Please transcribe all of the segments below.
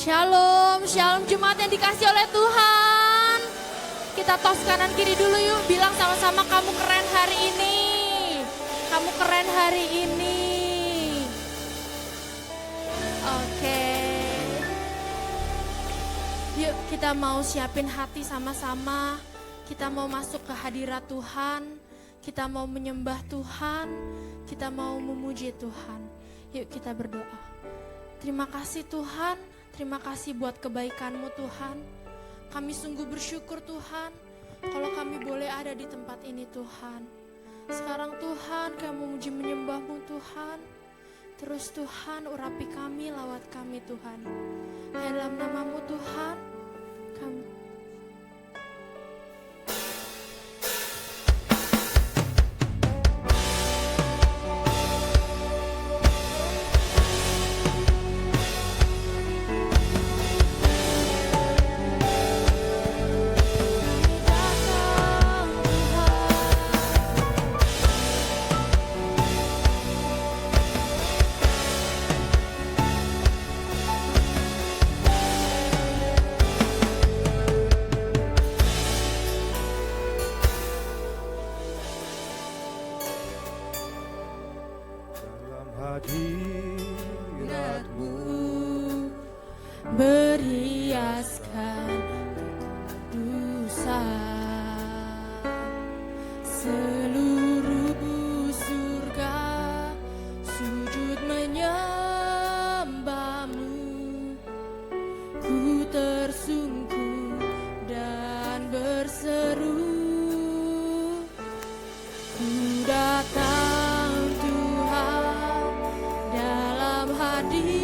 Shalom, shalom jemaat yang dikasih oleh Tuhan. Kita tos kanan kiri dulu yuk, bilang sama-sama kamu keren hari ini. Kamu keren hari ini. Oke. Yuk kita mau siapin hati sama-sama. Kita mau masuk ke hadirat Tuhan. Kita mau menyembah Tuhan. Kita mau memuji Tuhan. Yuk kita berdoa. Terima kasih Tuhan. Terima kasih buat kebaikan-Mu Tuhan. Kami sungguh bersyukur Tuhan. Kalau kami boleh ada di tempat ini Tuhan. Sekarang Tuhan kami memuji menyembah-Mu Tuhan. Terus Tuhan urapi kami, lawat kami Tuhan. Dalam nama-Mu Tuhan kami hadirat-Mu berhiaskan dosa. Seluruh surga sujud menyembah-Mu. Ku tersungkur dan berseru, ku datang Tuhan dalam hadirat-Mu.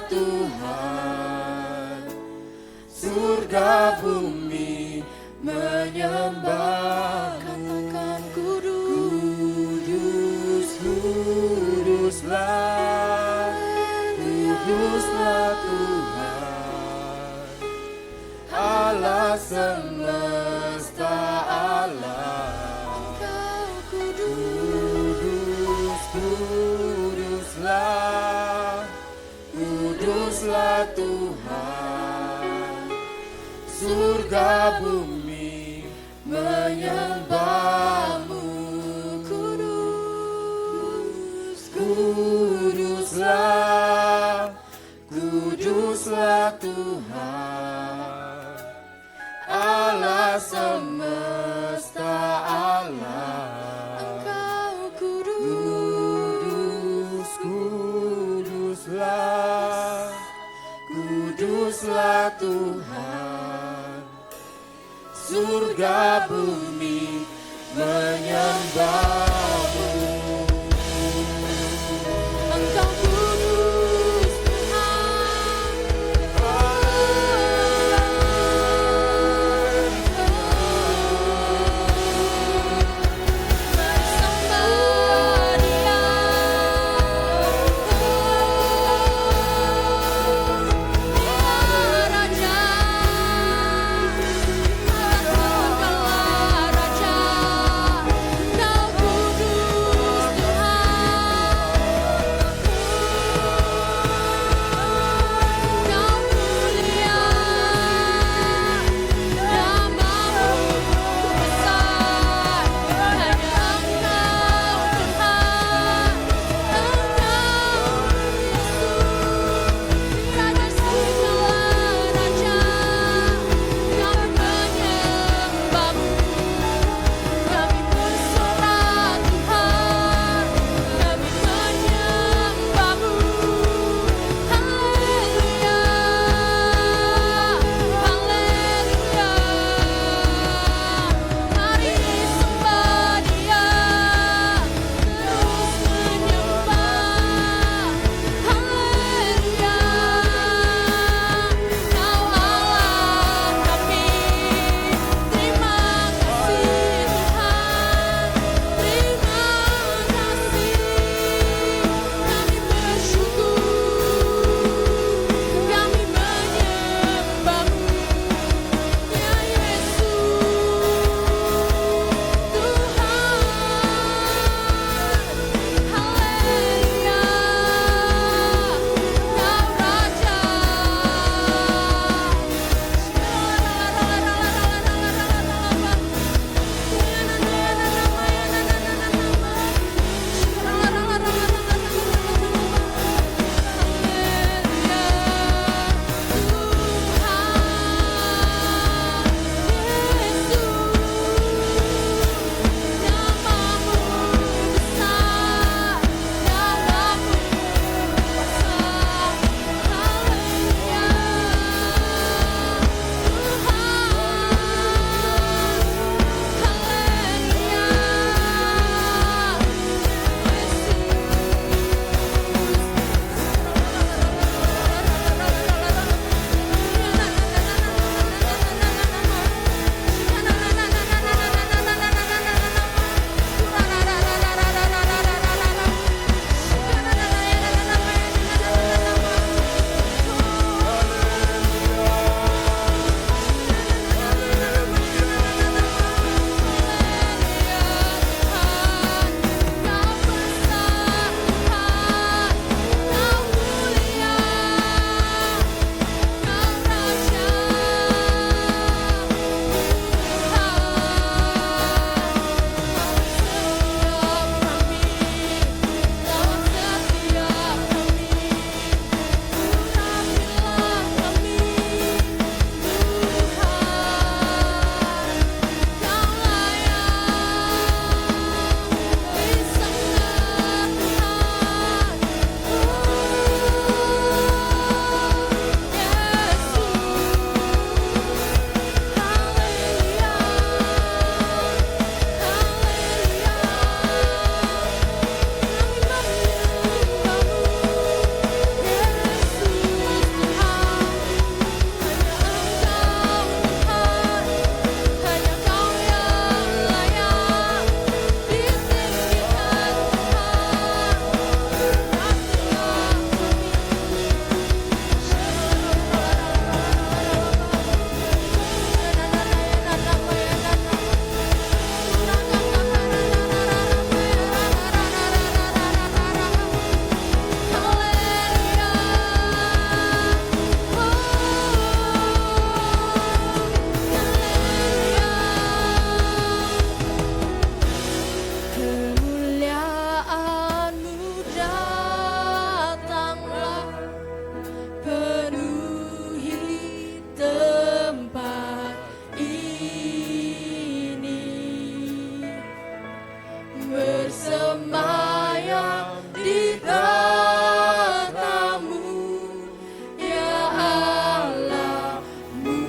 Tuhan, surga bumi menyembah. Katakan kudus, Kudus, kuduslah, kuduslah Tuhan, Allah semesta alam. Engkau kudus, Kuduslah, kuduslah Tuhan, surga bumi menyembahmu. kudus, Kuduslah, kuduslah Tuhan, Allah semesta alam. Engkau kudus, Kuduslah, kuduslah Tuhan, surga bumi menyembahmu. Engkau kudus, Tuhan. Bersembah Dia. Dia Raja, Allah segala bersemayam di tatamu, ya Allah mulia.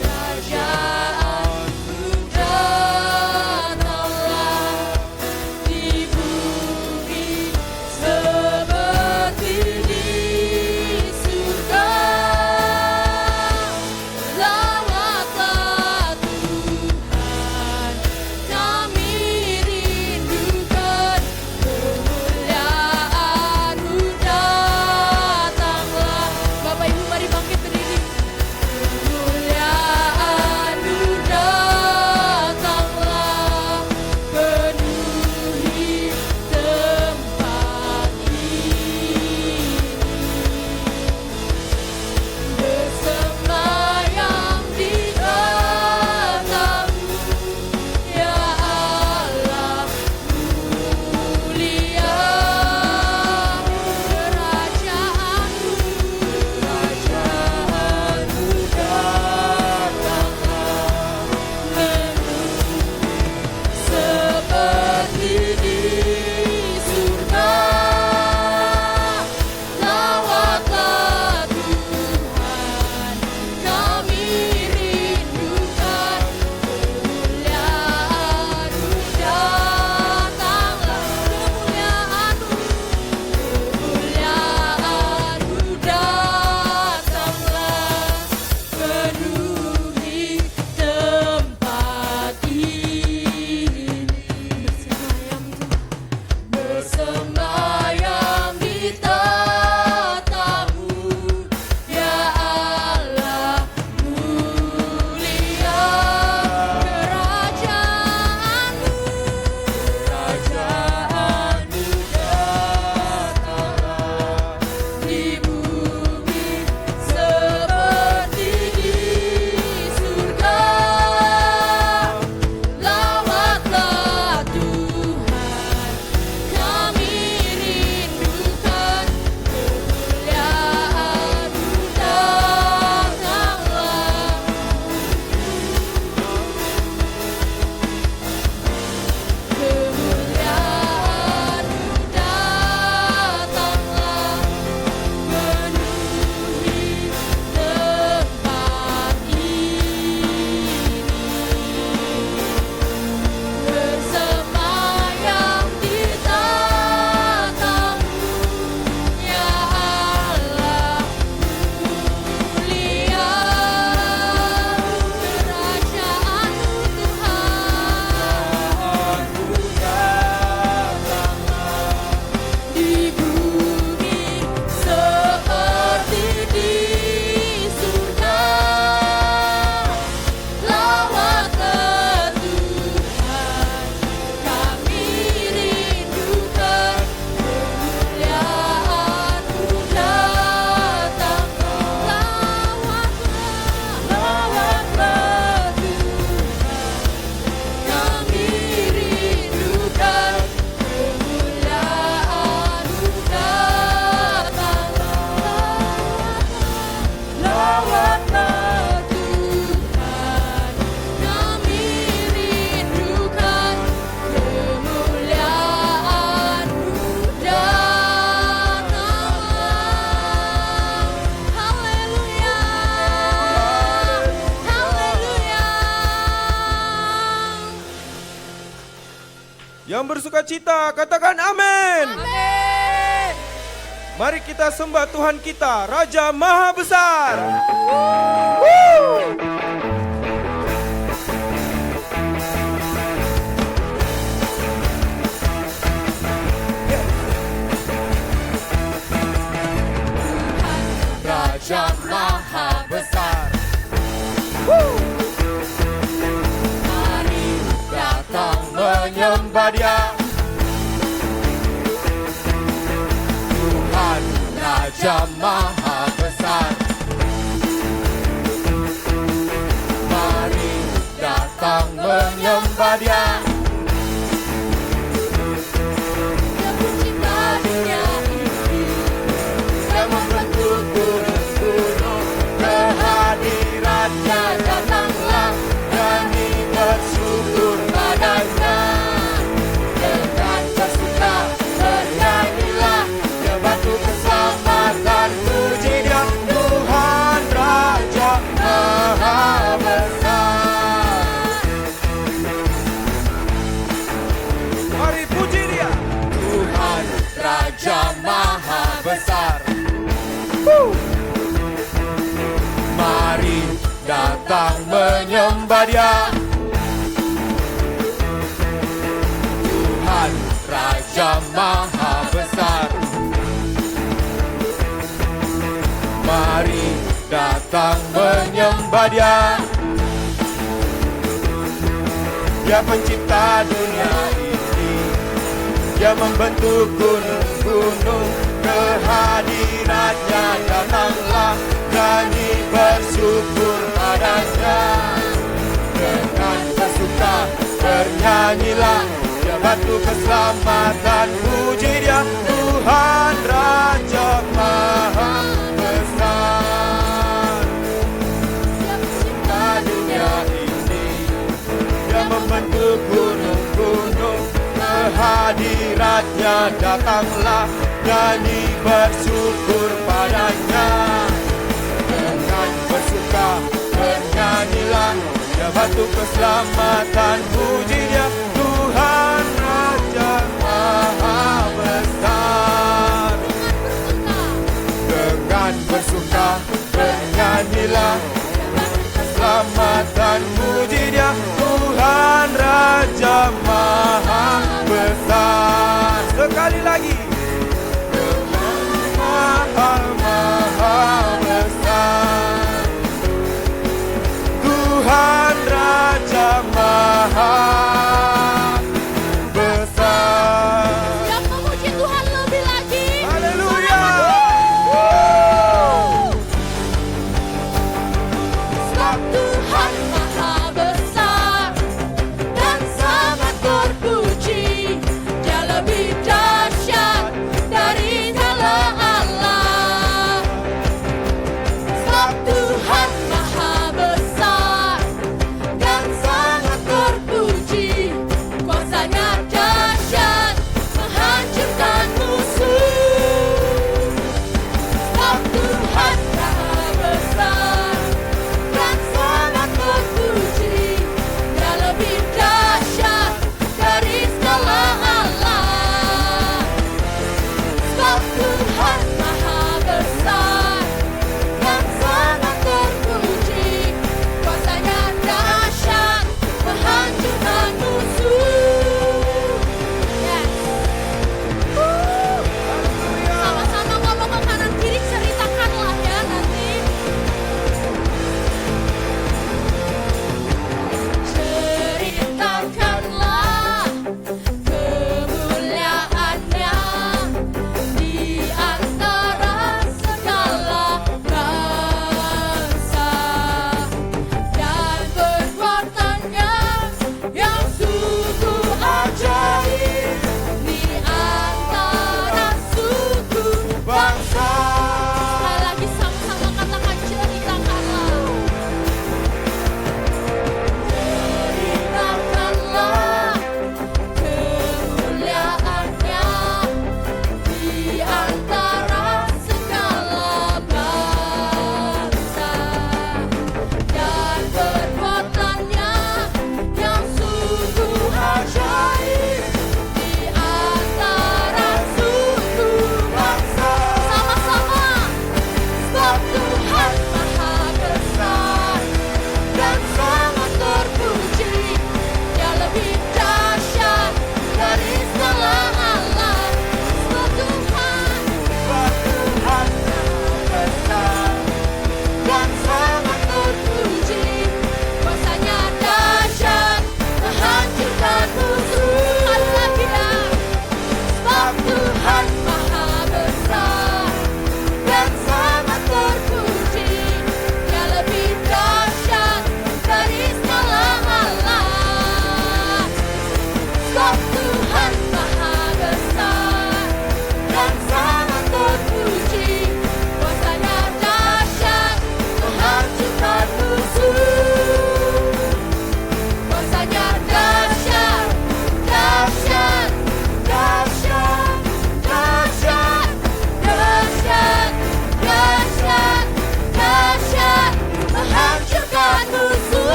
Kerajaanmu datanglah di bumi seperti di surga. Lawatlah Tuhan, kami rindukan kemuliaan-Mu datanglah. Bapak Ibu mari bangkit berdiri. Kemuliaan-Mu datanglah, penuhi tempat ini. Bersemayam di tatamu, ya Allah mulia. Kerajaanmu datanglah, seperti di surga. Lawatlah Tuhan, kami rindukan kemuliaan-Mu datanglah. Kemuliaan-Mu datanglah, penuhi tempat ini. Bersemayam di tatamu, ya Allah mulia. Kerajaanmu datanglah di bumi seperti di surga. Lawatlah Tuhan, kami rindukan kemuliaan-Mu datanglah. Kemuliaan-Mu datanglah, penuhi tempat ini. Bersemayam di tatamu, ya Allah mulia. Kerajaan-Mu Tuhan, di bumi seperti di surga. Lawatlah Tuhan, kami rindukan kemuliaan-Mu datanglah. Lawatlah Tuhan, kami rindukan kemuliaan-Mu datanglah. Lawatlah Tuhan, kami rindukan kemuliaan-Mu datanglah. Haleluya, haleluya. Yang bersukacita katakan amin. Amin. Mari kita sembah Tuhan kita, Raja Maha Besar. Raja Maha Besar, mari datang Menyembah Dia, Tuhan Raja Maha Besar. Mari datang menyembah Dia, Yang pencipta dunia ini, Yang membentuk gunung-gunung, kehadiran-Nya datang menyembah Dia. Tuhan Raja Maha Besar, mari datang menyembah Dia. Dia pencipta dunia ini, Dia membentuk gunung-gunung. Kehadirannya datanglah, nyanyi bersyukur padanya. Dengan bersuka bernyanyilah, Dia batu keselamatan, puji Dia. Tuhan Raja Maha Besar, Dia pencipta dunia ini, Dia membentuk gunung-gunung. Kehadiratnya datanglah, nyanyi bersyukur padanya. Dengan bersuka bernyanyilah, Dia batu keselamatan, puji Dia. Tuhan Raja Maha Besar. Dengan bersuka bernyanyilah, keselamatan, puji Dia. Tuhan Raja Maha Besar. Sekali lagi. Maha Besar. Tuhan Raja Maha Besar. Yang memuji Tuhan lebih lagi. Haleluya. Sebab Tuhan Maha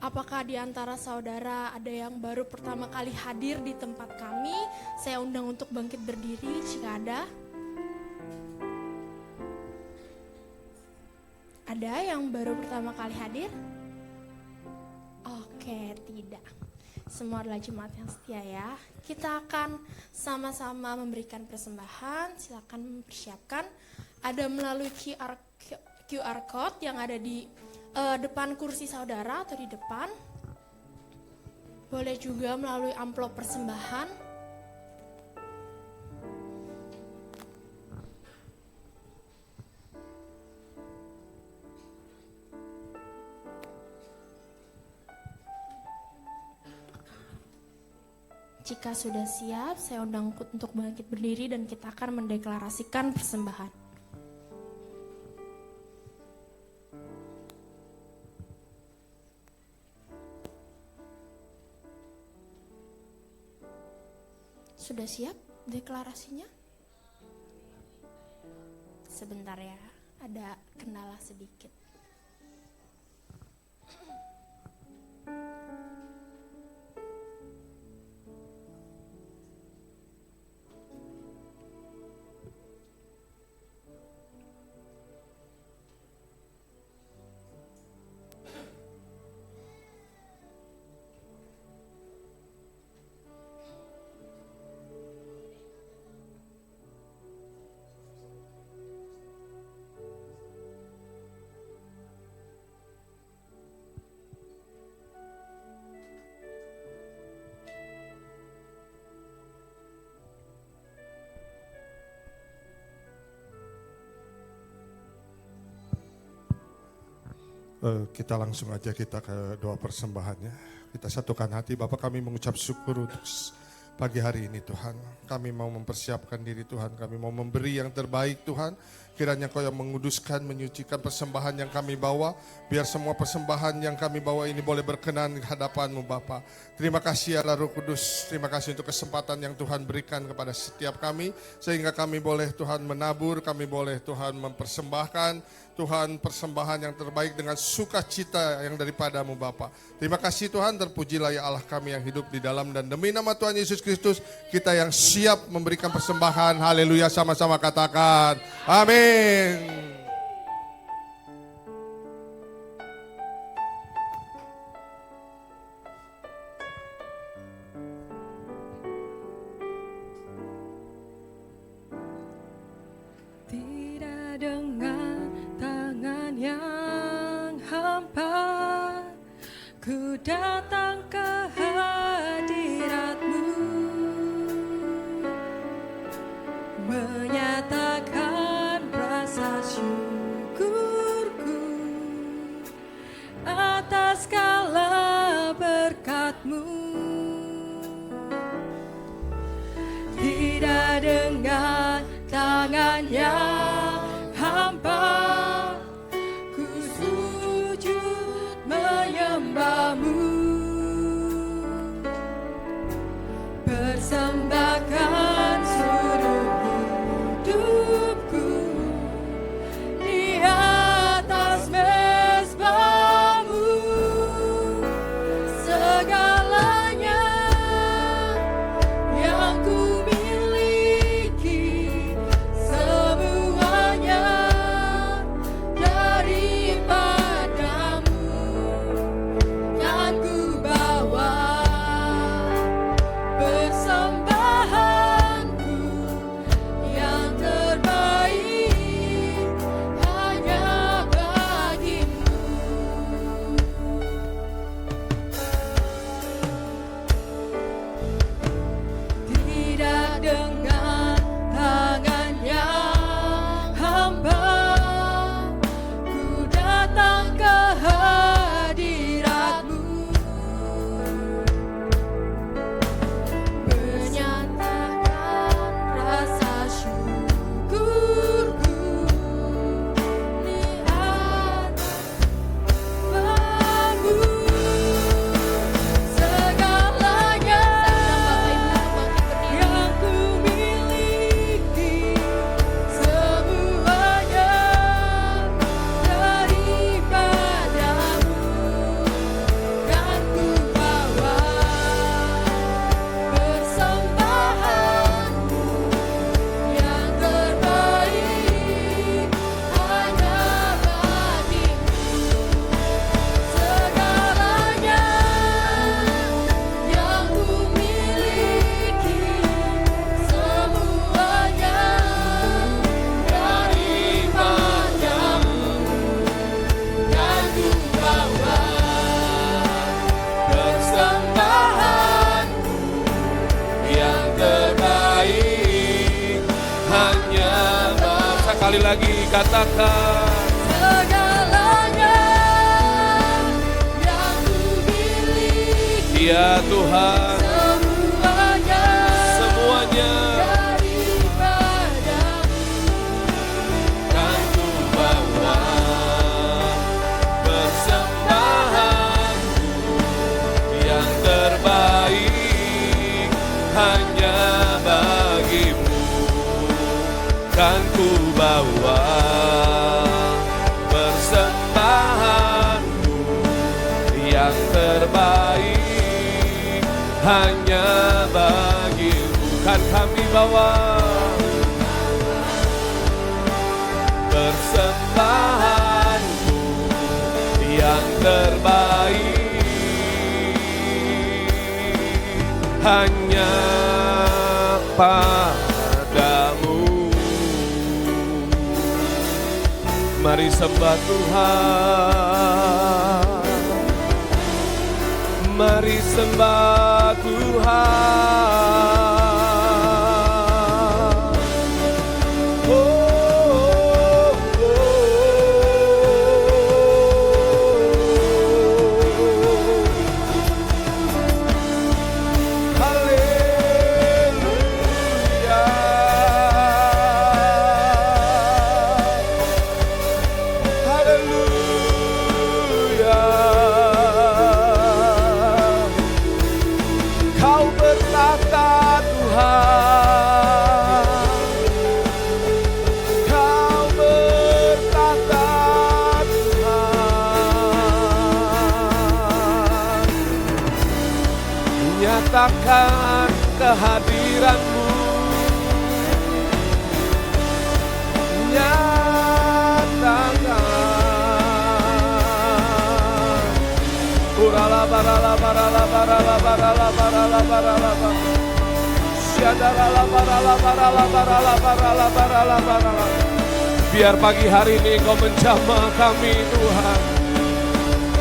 Apakah di antara saudara ada yang baru pertama kali hadir di tempat kami? Saya undang untuk bangkit berdiri jika ada. Ada yang baru pertama kali hadir? Oke, tidak. Semua adalah jemaat yang setia ya. Kita akan sama-sama memberikan persembahan. Silakan mempersiapkan. Ada melalui QR code yang ada di depan kursi saudara atau di depan. Boleh juga melalui amplop persembahan. Jika sudah siap, saya undang untuk bangkit berdiri dan kita akan mendeklarasikan persembahan. Sudah siap deklarasinya? Sebentar ya, ada kendala sedikit. Kita langsung aja kita ke doa persembahannya. Kita satukan hati. Bapak, kami mengucap syukur untuk pagi hari ini Tuhan. Kami mau mempersiapkan diri Tuhan. Kami mau memberi yang terbaik Tuhan. Kiranya Kau yang menguduskan, menyucikan persembahan yang kami bawa. Biar semua persembahan yang kami bawa ini boleh berkenan di hadapan-Mu Bapa. Terima kasih Allah Roh Kudus. Terima kasih untuk kesempatan yang Tuhan berikan kepada setiap kami. Sehingga kami boleh Tuhan menabur, kami boleh Tuhan mempersembahkan Tuhan persembahan yang terbaik dengan sukacita yang daripada-Mu Bapa. Terima kasih Tuhan, terpujilah ya Allah kami yang hidup di dalam dan demi nama Tuhan Yesus Kristus kita yang siap memberikan persembahan. Haleluya, sama-sama katakan amin. Tidak dengan tangan yang hampa, ku datang ke hadirat-Mu, menyatakan rasa syukurku atas segala berkat-Mu. Tidak dengan tangan yang hampa, ku sujud menyembah-Mu, persembahkan seluruh hidupku di atas mezbah-Mu. Segalanya yang ku miliki, semua Sekali lagi katakan. Segalanya yang ku miliki, Ya Tuhan, semuanya semuanya daripadamu. kan ku bawa persembahanku yang terbaik hanya bagimu. Kan ku bawa persembahanku yang terbaik hanya bagimu. Kan kami bawa persembahanku yang terbaik hanya padamu. Mari sembah Tuhan, mari sembah Tuhan. Oh, oh, oh. Haleluya. Haleluya. Kau bertata Tuhan, Kau bertata Tuhan. Nyatakan kehadiran-Mu, nyatakan. Urala barala barala barala barala barala barala barala. Syadalala barala barala barala barala barala barala. Biar pagi hari ini Engkau menjamah kami Tuhan.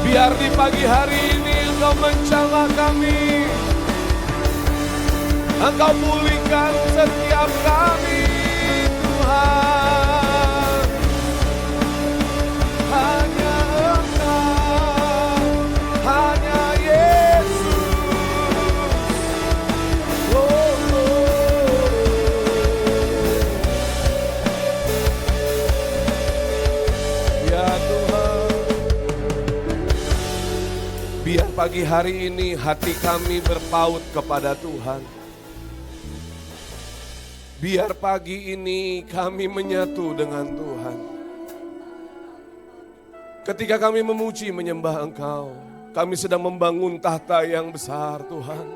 Biar di pagi hari ini Engkau menjamah kami. Engkau pulihkan setiap kami Tuhan. Hanya Engkau, hanya Yesus. Oh, oh. Ya Tuhan, biar pagi hari ini hati kami berpaut kepada Tuhan. Biar pagi ini kami menyatu dengan Tuhan. Ketika kami memuji menyembah Engkau, kami sedang membangun tahta yang besar Tuhan.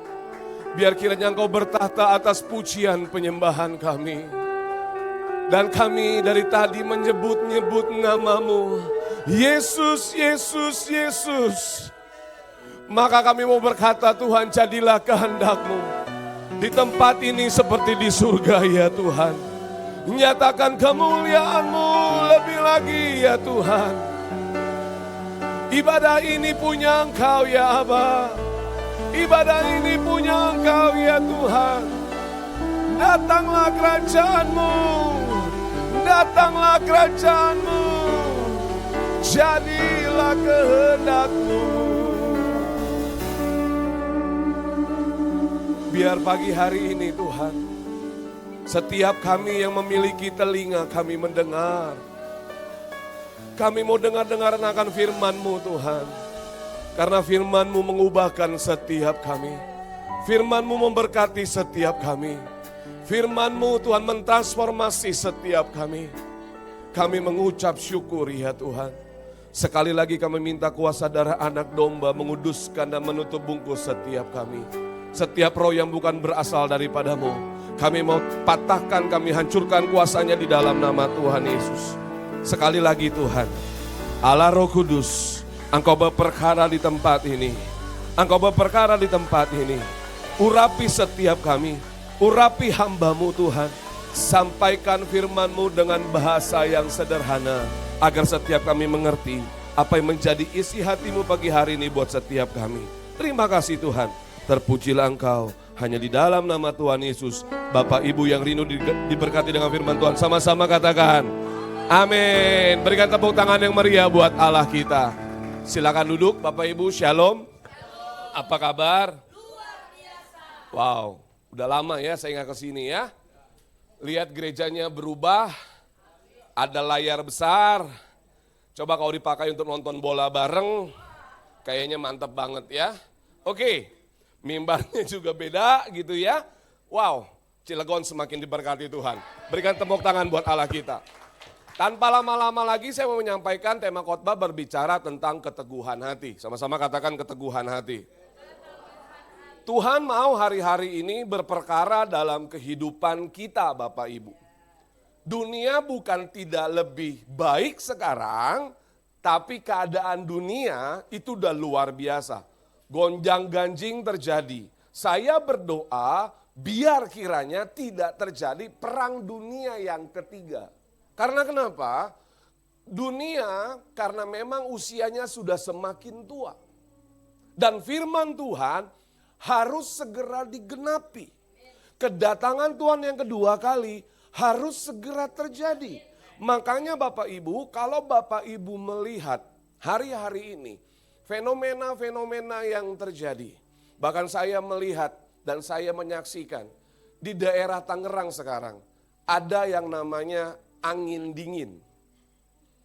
Biar kiranya Engkau bertahta atas pujian penyembahan kami. Dan kami dari tadi menyebut-nyebut nama-Mu, Yesus, Yesus, Yesus. Maka kami mau berkata, Tuhan, jadilah kehendak-Mu di tempat ini seperti di surga ya Tuhan. Nyatakan kemuliaan-Mu lebih lagi ya Tuhan. Ibadah ini punya Engkau ya Aba. Ibadah ini punya Engkau ya Tuhan. Datanglah kerajaan-Mu, datanglah kerajaan-Mu, jadilah kehendak-Mu. Biar pagi hari ini Tuhan, setiap kami yang memiliki telinga kami mendengar. Kami mau dengar-dengar akan firman-Mu Tuhan. Karena firman-Mu mengubahkan setiap kami. Firman-Mu memberkati setiap kami. Firman-Mu Tuhan mentransformasi setiap kami. Kami mengucap syukur ya Tuhan. Sekali lagi kami minta kuasa darah anak domba menguduskan dan menutup bungkus setiap kami. Setiap roh yang bukan berasal daripada-Mu, kami mau patahkan, kami hancurkan kuasanya di dalam nama Tuhan Yesus. Sekali lagi Tuhan, Allah Roh Kudus, Engkau berperkara di tempat ini. Engkau berperkara di tempat ini. Urapi setiap kami, urapi hamba-Mu Tuhan. Sampaikan firman-Mu dengan bahasa yang sederhana, agar setiap kami mengerti apa yang menjadi isi hati-Mu pagi hari ini buat setiap kami. Terima kasih Tuhan. Terpujilah Engkau, hanya di dalam nama Tuhan Yesus. Bapak Ibu yang rindu diberkati dengan firman Tuhan, sama-sama katakan Amin. Berikan tepuk tangan yang meriah buat Allah kita. Silakan duduk Bapak Ibu, shalom. Apa kabar? Wow, udah lama ya saya nggak kesini ya. Lihat gerejanya berubah, ada layar besar. Coba kalau dipakai untuk nonton bola bareng, kayaknya mantap banget ya. Oke, mimbarnya juga beda gitu ya. Wow, Cilegon semakin diberkati Tuhan. Berikan tepuk tangan buat Allah kita. Tanpa lama-lama lagi saya mau menyampaikan tema khotbah berbicara tentang keteguhan hati. Sama-sama katakan keteguhan hati. Tuhan mau hari-hari ini berperkara dalam kehidupan kita Bapak Ibu. Dunia bukan tidak lebih baik sekarang, tapi keadaan dunia itu udah luar biasa. Gonjang-ganjing terjadi. Saya berdoa biar kiranya tidak terjadi perang dunia yang ketiga. Karena kenapa? Dunia karena memang usianya sudah semakin tua. Dan firman Tuhan harus segera digenapi. Kedatangan Tuhan yang kedua kali harus segera terjadi. Makanya Bapak Ibu, kalau Bapak Ibu melihat hari-hari ini fenomena-fenomena yang terjadi. Bahkan saya melihat dan saya menyaksikan di daerah Tangerang sekarang ada yang namanya angin dingin.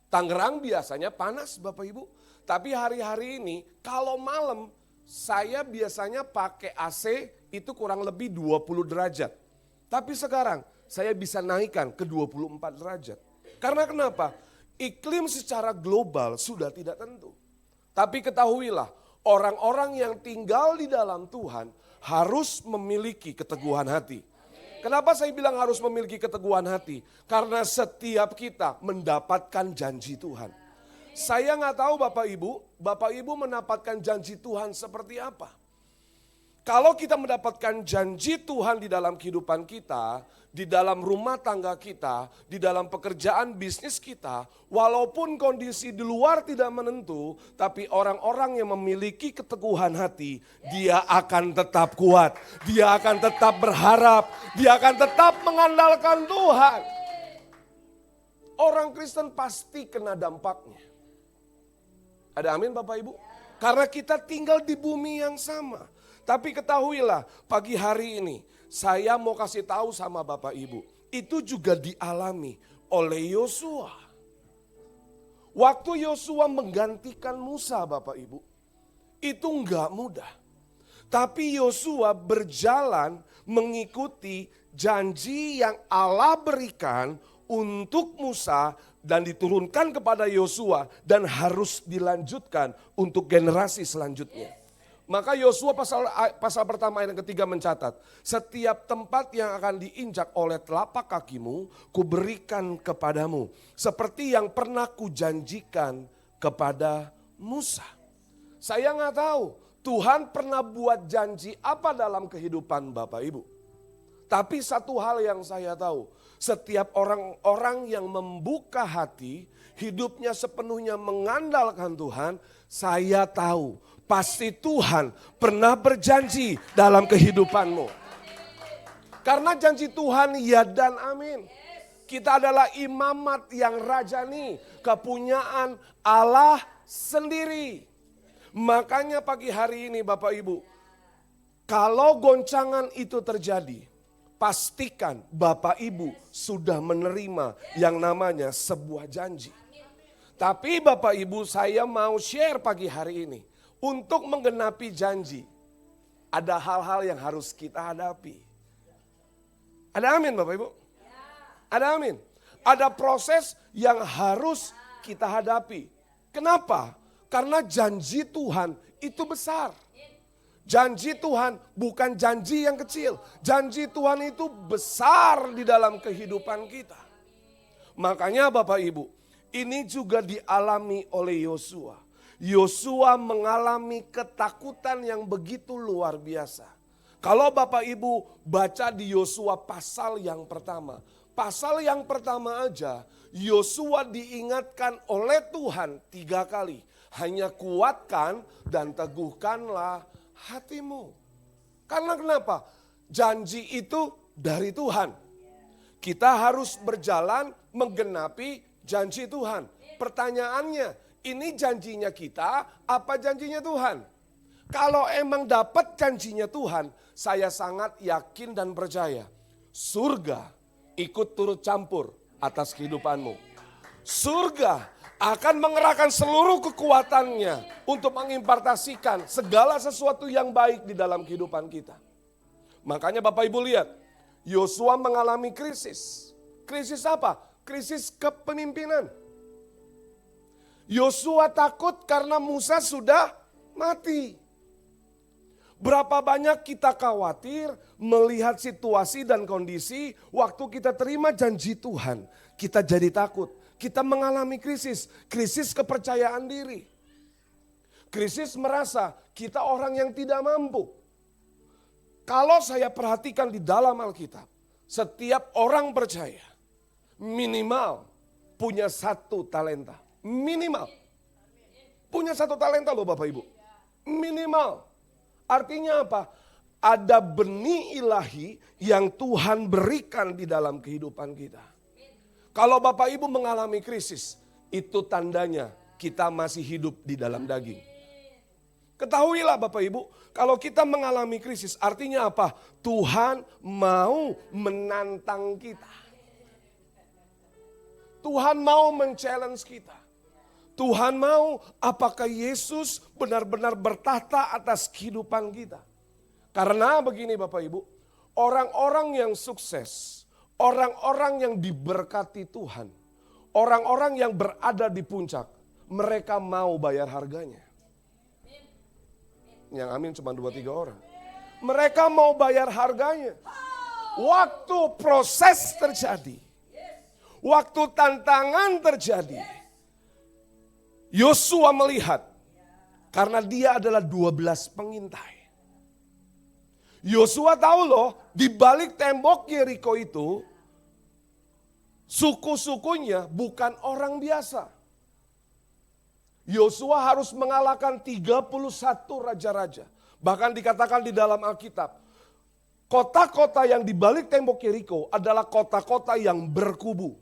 Tangerang biasanya panas Bapak Ibu, tapi hari-hari ini kalau malam saya biasanya pakai AC itu kurang lebih 20 derajat. Tapi sekarang saya bisa naikkan ke 24 derajat. Karena kenapa? Iklim secara global sudah tidak tentu. Tapi ketahuilah, orang-orang yang tinggal di dalam Tuhan harus memiliki keteguhan hati. Kenapa saya bilang harus memiliki keteguhan hati? Karena setiap kita mendapatkan janji Tuhan. Saya nggak tahu Bapak Ibu mendapatkan janji Tuhan seperti apa. Kalau kita mendapatkan janji Tuhan di dalam kehidupan kita, di dalam rumah tangga kita, di dalam pekerjaan bisnis kita, walaupun kondisi di luar tidak menentu, tapi orang-orang yang memiliki keteguhan hati, dia akan tetap kuat, dia akan tetap berharap, dia akan tetap mengandalkan Tuhan. Orang Kristen pasti kena dampaknya. Ada amin Bapak Ibu? Karena kita tinggal di bumi yang sama. Tapi ketahuilah pagi hari ini saya mau kasih tahu sama Bapak Ibu. Itu juga dialami oleh Yosua. Waktu Yosua menggantikan Musa Bapak Ibu. Itu enggak mudah. Tapi Yosua berjalan mengikuti janji yang Allah berikan untuk Musa dan diturunkan kepada Yosua dan harus dilanjutkan untuk generasi selanjutnya. Maka Yosua pasal pertama ayat yang ketiga mencatat, setiap tempat yang akan diinjak oleh telapak kakimu, kuberikan kepadamu. Seperti yang pernah kujanjikan kepada Musa. Saya nggak tahu Tuhan pernah buat janji apa dalam kehidupan Bapak Ibu. Tapi satu hal yang saya tahu, setiap orang-orang yang membuka hati, hidupnya sepenuhnya mengandalkan Tuhan, saya tahu pasti Tuhan pernah berjanji dalam kehidupanmu. Karena janji Tuhan ya dan amin. Kita adalah imamat yang rajani, kepunyaan Allah sendiri. Makanya pagi hari ini Bapak Ibu, kalau goncangan itu terjadi, pastikan Bapak Ibu sudah menerima yang namanya sebuah janji. Tapi Bapak Ibu saya mau share pagi hari ini. Untuk menggenapi janji, ada hal-hal yang harus kita hadapi. Ada amin Bapak Ibu? Ada amin. Ada proses yang harus kita hadapi. Kenapa? Karena janji Tuhan itu besar. Janji Tuhan bukan janji yang kecil. Janji Tuhan itu besar di dalam kehidupan kita. Makanya Bapak Ibu, ini juga dialami oleh Yosua. Yosua mengalami ketakutan yang begitu luar biasa. Kalau Bapak Ibu baca di Yosua pasal yang pertama. Pasal yang pertama aja Yosua diingatkan oleh Tuhan 3 kali. Hanya kuatkan dan teguhkanlah hatimu. Karena kenapa? Janji itu dari Tuhan. Kita harus berjalan menggenapi Janji Tuhan. Pertanyaannya, ini janjinya kita apa janjinya Tuhan? Kalau emang dapat janjinya Tuhan, saya sangat yakin dan percaya. Surga ikut turut campur atas kehidupanmu. Surga akan mengerahkan seluruh kekuatannya untuk mengimpartasikan segala sesuatu yang baik di dalam kehidupan kita. Makanya Bapak Ibu lihat, Yosua mengalami krisis. Krisis apa? Krisis kepemimpinan. Yosua takut karena Musa sudah mati. Berapa banyak kita khawatir melihat situasi dan kondisi waktu kita terima janji Tuhan. Kita jadi takut. Kita mengalami krisis. Krisis kepercayaan diri. Krisis merasa kita orang yang tidak mampu. Kalau saya perhatikan di dalam Alkitab, setiap orang percaya minimal punya satu talenta. Minimal. Punya satu talenta loh Bapak Ibu. Minimal. Artinya apa? Ada benih ilahi yang Tuhan berikan di dalam kehidupan kita. Kalau Bapak Ibu mengalami krisis, itu tandanya kita masih hidup di dalam daging. Ketahuilah Bapak Ibu, kalau kita mengalami krisis artinya apa? Tuhan mau menantang kita. Tuhan mau men-challenge kita. Tuhan mau apakah Yesus benar-benar bertahta atas kehidupan kita. Karena begini Bapak Ibu, orang-orang yang sukses, orang-orang yang diberkati Tuhan, orang-orang yang berada di puncak, mereka mau bayar harganya. Yang amin cuma 2-3 orang. Mereka mau bayar harganya. Waktu proses terjadi, waktu tantangan terjadi, Yosua melihat karena dia adalah 12 pengintai. Yosua tahu loh, di balik tembok Yeriko itu suku-sukunya bukan orang biasa. Yosua harus mengalahkan 31 raja-raja. Bahkan dikatakan di dalam Alkitab, kota-kota yang di balik tembok Yeriko adalah kota-kota yang berkubu.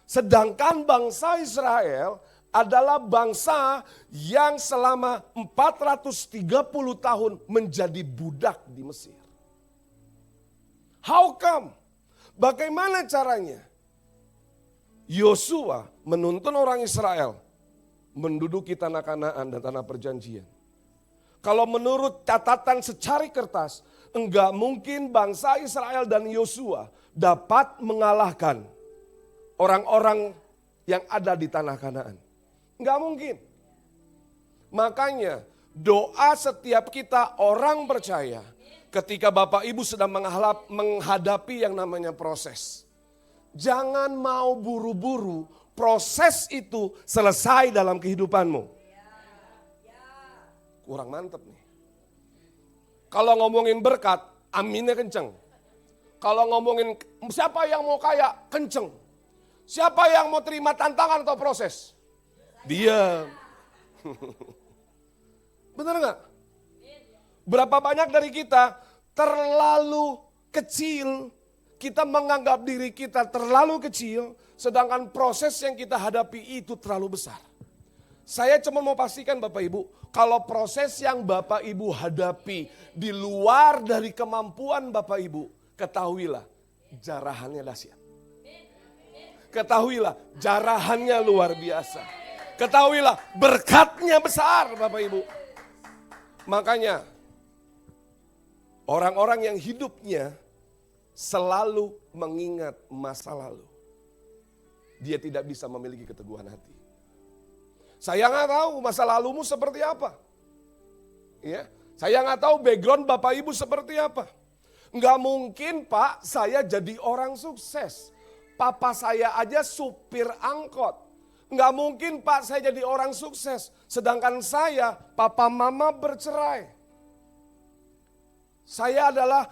Sedangkan bangsa Israel adalah bangsa yang selama 430 tahun menjadi budak di Mesir. How come? Bagaimana caranya? Yosua menuntun orang Israel menduduki tanah Kanaan dan tanah perjanjian. Kalau menurut catatan secari kertas, enggak mungkin bangsa Israel dan Yosua dapat mengalahkan orang-orang yang ada di tanah Kanaan. Enggak mungkin. Makanya doa setiap kita orang percaya ketika Bapak Ibu sedang menghadapi yang namanya proses. Jangan mau buru-buru proses itu selesai dalam kehidupanmu. Kurang mantep nih. Kalau ngomongin berkat, aminnya kenceng. Kalau ngomongin siapa yang mau kaya, kenceng. Siapa yang mau terima tantangan atau proses? Diam. Benar nggak? Berapa banyak dari kita terlalu kecil, kita menganggap diri kita terlalu kecil, sedangkan proses yang kita hadapi itu terlalu besar. Saya cuma mau pastikan Bapak Ibu, kalau proses yang Bapak Ibu hadapi di luar dari kemampuan Bapak Ibu, ketahuilah jarahannya dahsyat. Ketahuilah jarahannya luar biasa. Ketahuilah berkatnya besar Bapak Ibu. Makanya orang-orang yang hidupnya selalu mengingat masa lalu, dia tidak bisa memiliki keteguhan hati. Saya nggak tahu masa lalumu seperti apa. Ya, saya nggak tahu background Bapak Ibu seperti apa. Nggak mungkin Pak saya jadi orang sukses. Papa saya aja supir angkot. Nggak mungkin Pak saya jadi orang sukses. Sedangkan saya, papa mama bercerai. Saya adalah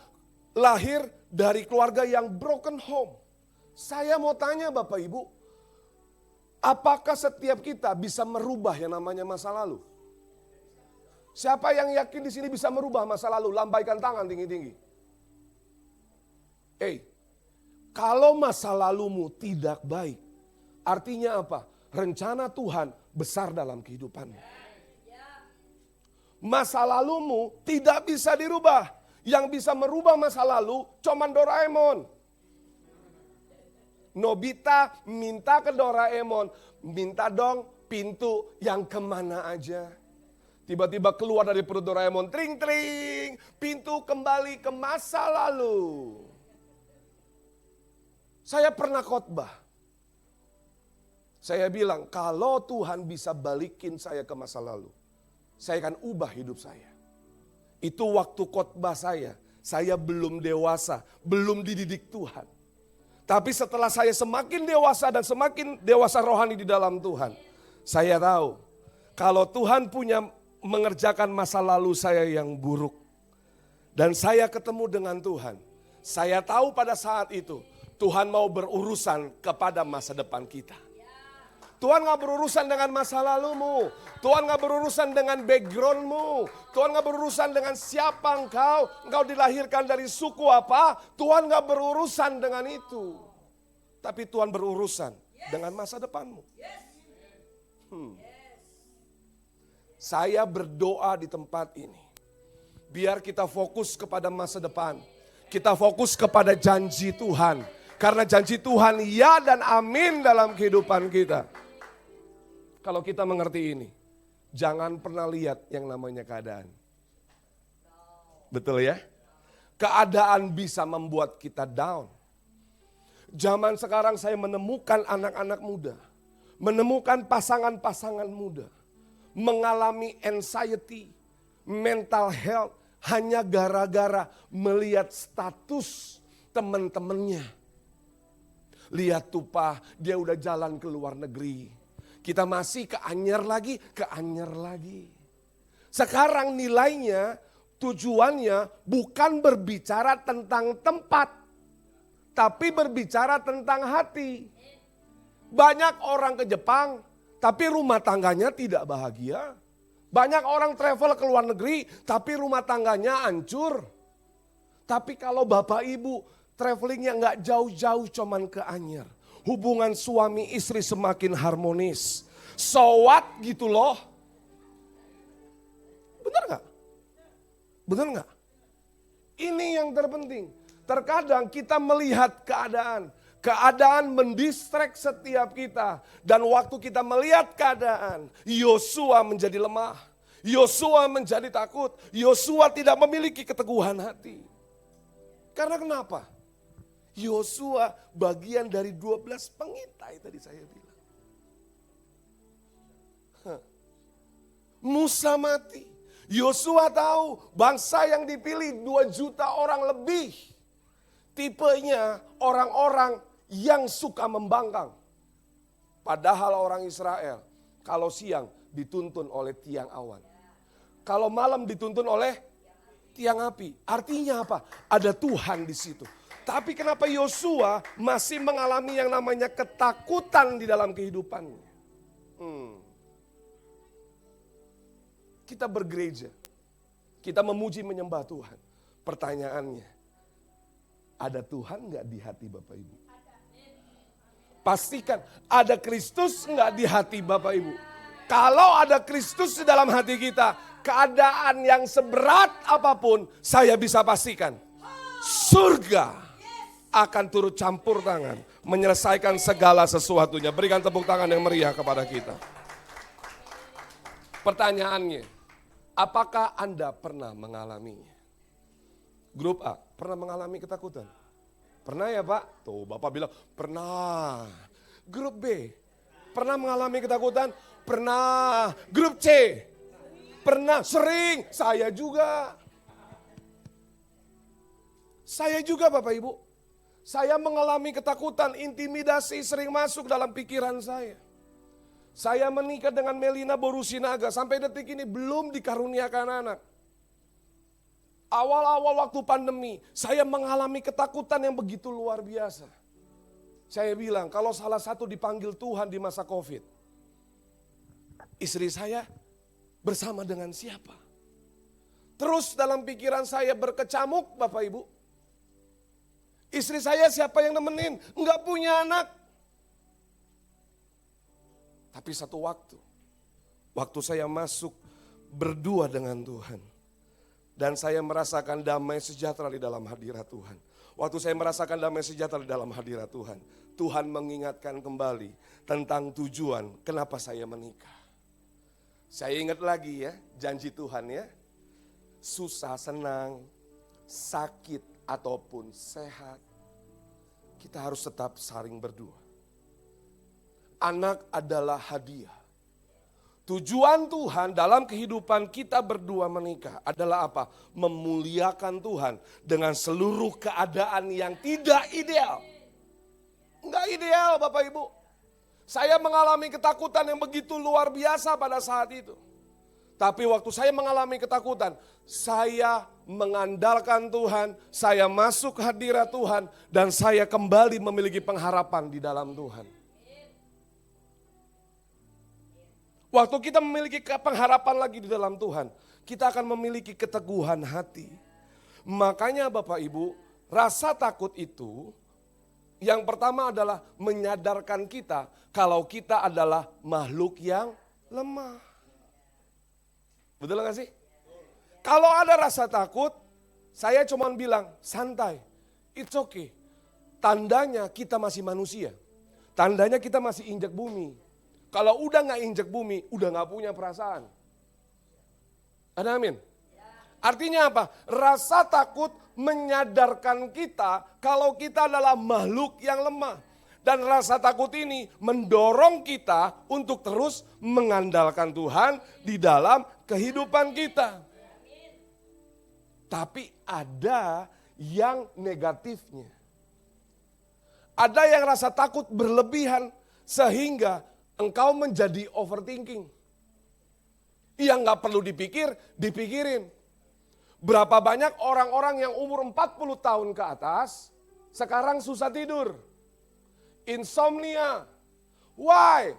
lahir dari keluarga yang broken home. Saya mau tanya Bapak Ibu, apakah setiap kita bisa merubah yang namanya masa lalu? Siapa yang yakin di sini bisa merubah masa lalu? Lambaikan tangan tinggi-tinggi. Kalau masa lalumu tidak baik, Artinya apa? Rencana Tuhan besar dalam kehidupanmu. Masa lalumu tidak bisa dirubah. Yang bisa merubah masa lalu cuman Doraemon. Nobita minta ke Doraemon, minta dong pintu yang kemana aja. Tiba-tiba keluar dari perut Doraemon, tring-tring, pintu kembali ke masa lalu. Saya pernah khotbah. Saya bilang, kalau Tuhan bisa balikin saya ke masa lalu, saya akan ubah hidup saya. Itu waktu khotbah saya belum dewasa, belum dididik Tuhan. Tapi setelah saya semakin dewasa dan semakin dewasa rohani di dalam Tuhan, saya tahu kalau Tuhan punya mengerjakan masa lalu saya yang buruk, dan saya ketemu dengan Tuhan, saya tahu pada saat itu Tuhan mau berurusan kepada masa depan kita. Tuhan gak berurusan dengan masa lalumu. Tuhan gak berurusan dengan backgroundmu. Tuhan gak berurusan dengan siapa engkau. Engkau dilahirkan dari suku apa. Tuhan gak berurusan dengan itu. Tapi Tuhan berurusan dengan masa depanmu. Saya berdoa di tempat ini. Biar kita fokus kepada masa depan. Kita fokus kepada janji Tuhan. Karena janji Tuhan ya dan amin dalam kehidupan kita. Kalau kita mengerti ini, jangan pernah lihat yang namanya keadaan. Betul ya? Keadaan bisa membuat kita down. Zaman sekarang saya menemukan anak-anak muda, menemukan pasangan-pasangan muda, mengalami anxiety, mental health, hanya gara-gara melihat status teman-temannya. Lihat tuh Pak, dia udah jalan ke luar negeri. Kita masih ke Anyer lagi. Sekarang nilainya, tujuannya bukan berbicara tentang tempat, tapi berbicara tentang hati. Banyak orang ke Jepang, tapi rumah tangganya tidak bahagia. Banyak orang travel ke luar negeri, tapi rumah tangganya hancur. Tapi kalau Bapak Ibu travelingnya nggak jauh-jauh cuman ke Anyer. Hubungan suami istri semakin harmonis. So what gitu loh. Benar gak? Benar gak? Ini yang terpenting. Terkadang kita melihat keadaan. Keadaan mendistract setiap kita. Dan waktu kita melihat keadaan, Yosua menjadi lemah. Yosua menjadi takut. Yosua tidak memiliki keteguhan hati. Karena kenapa? Yosua bagian dari 12 pengintai tadi saya bilang. Musa mati. Yosua tahu bangsa yang dipilih 2 juta orang lebih. Tipenya orang-orang yang suka membangkang. Padahal orang Israel kalau siang dituntun oleh tiang awan. Kalau malam dituntun oleh tiang api. Artinya apa? Ada Tuhan di situ. Tapi kenapa Yosua masih mengalami yang namanya ketakutan di dalam kehidupannya? Kita bergereja, kita memuji menyembah Tuhan. Pertanyaannya, ada Tuhan nggak di hati Bapak Ibu? Pastikan ada Kristus nggak di hati Bapak Ibu? Kalau ada Kristus di dalam hati kita, keadaan yang seberat apapun, saya bisa pastikan surga akan turut campur tangan, menyelesaikan segala sesuatunya. Berikan tepuk tangan yang meriah kepada kita. Pertanyaannya, apakah Anda pernah mengalaminya? Grup A, pernah mengalami ketakutan? Pernah ya Pak? Tuh Bapak bilang, pernah. Grup B, pernah mengalami ketakutan? Pernah. Grup C, pernah, sering. Saya juga. Saya juga Bapak Ibu. Saya mengalami ketakutan, intimidasi sering masuk dalam pikiran saya. Saya menikah dengan Melina Borusinaga, sampai detik ini belum dikaruniakan anak. Awal-awal waktu pandemi, saya mengalami ketakutan yang begitu luar biasa. Saya bilang, kalau salah satu dipanggil Tuhan di masa Covid, istri saya bersama dengan siapa? Terus dalam pikiran saya berkecamuk Bapak Ibu. Istri saya siapa yang nemenin? Enggak punya anak. Tapi satu waktu saya masuk berdua dengan Tuhan, dan saya merasakan damai sejahtera di dalam hadirat Tuhan. Waktu saya merasakan damai sejahtera di dalam hadirat Tuhan, Tuhan mengingatkan kembali tentang tujuan kenapa saya menikah. Saya ingat lagi ya, janji Tuhan ya, susah senang, sakit ataupun sehat, kita harus tetap saling berdua. Anak adalah hadiah. Tujuan Tuhan dalam kehidupan kita berdua menikah adalah apa? Memuliakan Tuhan dengan seluruh keadaan yang tidak ideal. Enggak ideal Bapak Ibu. Saya mengalami ketakutan yang begitu luar biasa pada saat itu. Tapi waktu saya mengalami ketakutan, saya mengandalkan Tuhan, saya masuk ke hadirat Tuhan, dan saya kembali memiliki pengharapan di dalam Tuhan. Waktu kita memiliki pengharapan lagi di dalam Tuhan, kita akan memiliki keteguhan hati. Makanya Bapak Ibu, rasa takut itu yang pertama adalah menyadarkan kita kalau kita adalah makhluk yang lemah. Betul gak sih? Kalau ada rasa takut, saya cuma bilang santai, it's okay. Tandanya kita masih manusia, tandanya kita masih injak bumi. Kalau udah gak injek bumi, udah gak punya perasaan. Ada amin? Artinya apa? Rasa takut menyadarkan kita kalau kita adalah makhluk yang lemah. Dan rasa takut ini mendorong kita untuk terus mengandalkan Tuhan di dalam kehidupan kita. Tapi ada yang negatifnya. Ada yang rasa takut berlebihan sehingga engkau menjadi overthinking. Yang gak perlu dipikir, dipikirin. Berapa banyak orang-orang yang umur 40 tahun ke atas, sekarang susah tidur. Insomnia. Why?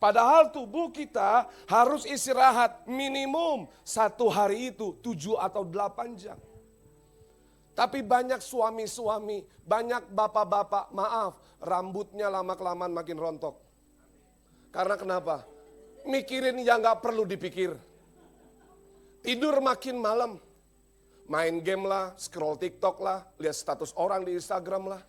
Padahal tubuh kita harus istirahat minimum 1 hari itu 7 atau 8 jam. Tapi banyak suami-suami, banyak bapak-bapak, maaf, rambutnya lama-kelamaan makin rontok. Karena kenapa? Mikirin yang gak perlu dipikir. Tidur makin malam. Main game lah, scroll TikTok lah, lihat status orang di Instagram lah.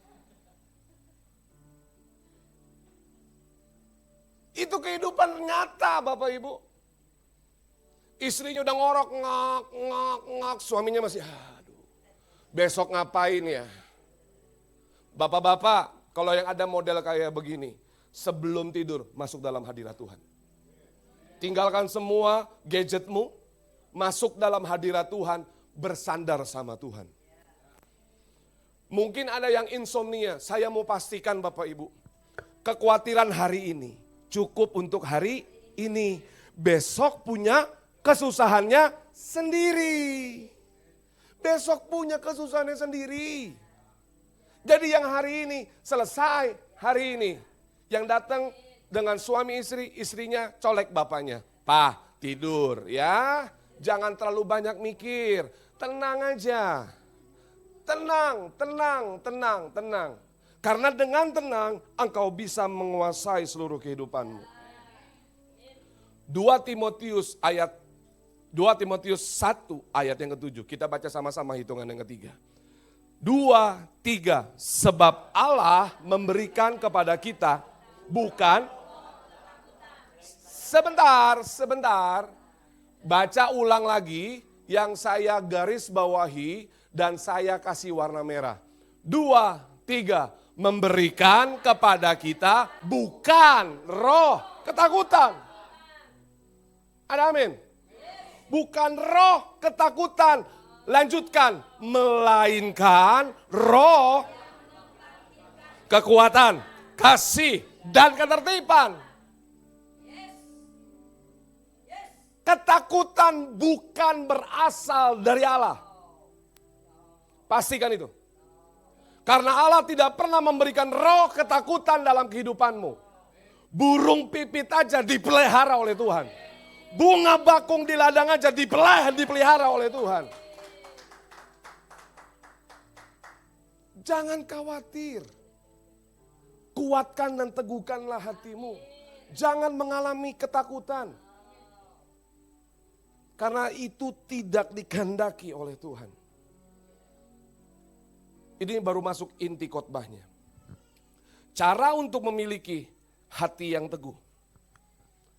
Itu kehidupan nyata Bapak Ibu. Istrinya udah ngorok, ngak, suaminya masih besok ngapain ya? Bapak-bapak, kalau yang ada model kayak begini, sebelum tidur masuk dalam hadirat Tuhan. Tinggalkan semua gadgetmu, masuk dalam hadirat Tuhan, bersandar sama Tuhan. Mungkin ada yang insomnia, saya mau pastikan Bapak Ibu, kekhawatiran hari ini cukup untuk hari ini. Besok punya kesusahannya sendiri. Besok punya kesusahannya sendiri. Jadi yang hari ini selesai hari ini. Yang datang dengan suami istri, istrinya colek bapaknya. Pak, tidur ya. Jangan terlalu banyak mikir. Tenang aja. Tenang. Karena dengan tenang engkau bisa menguasai seluruh kehidupanmu. 2 Timotius 1 ayat yang ke-7. Kita baca sama-sama hitungan yang ketiga. 2, 3. Sebab Allah memberikan kepada kita bukan. Sebentar. Baca ulang lagi yang saya garis bawahi dan saya kasih warna merah. 2, 3. Memberikan kepada kita bukan roh ketakutan. Ada amin? Bukan roh ketakutan. Lanjutkan. Melainkan roh kekuatan, kasih, dan ketertiban. Ketakutan bukan berasal dari Allah. Pastikan itu. Karena Allah tidak pernah memberikan roh ketakutan dalam kehidupanmu. Burung pipit aja dipelihara oleh Tuhan. Bunga bakung di ladang aja dipelihara oleh Tuhan. Jangan khawatir. Kuatkan dan teguhkanlah hatimu. Jangan mengalami ketakutan. Karena itu tidak dikehendaki oleh Tuhan. Ini baru masuk inti khotbahnya. Cara untuk memiliki hati yang teguh.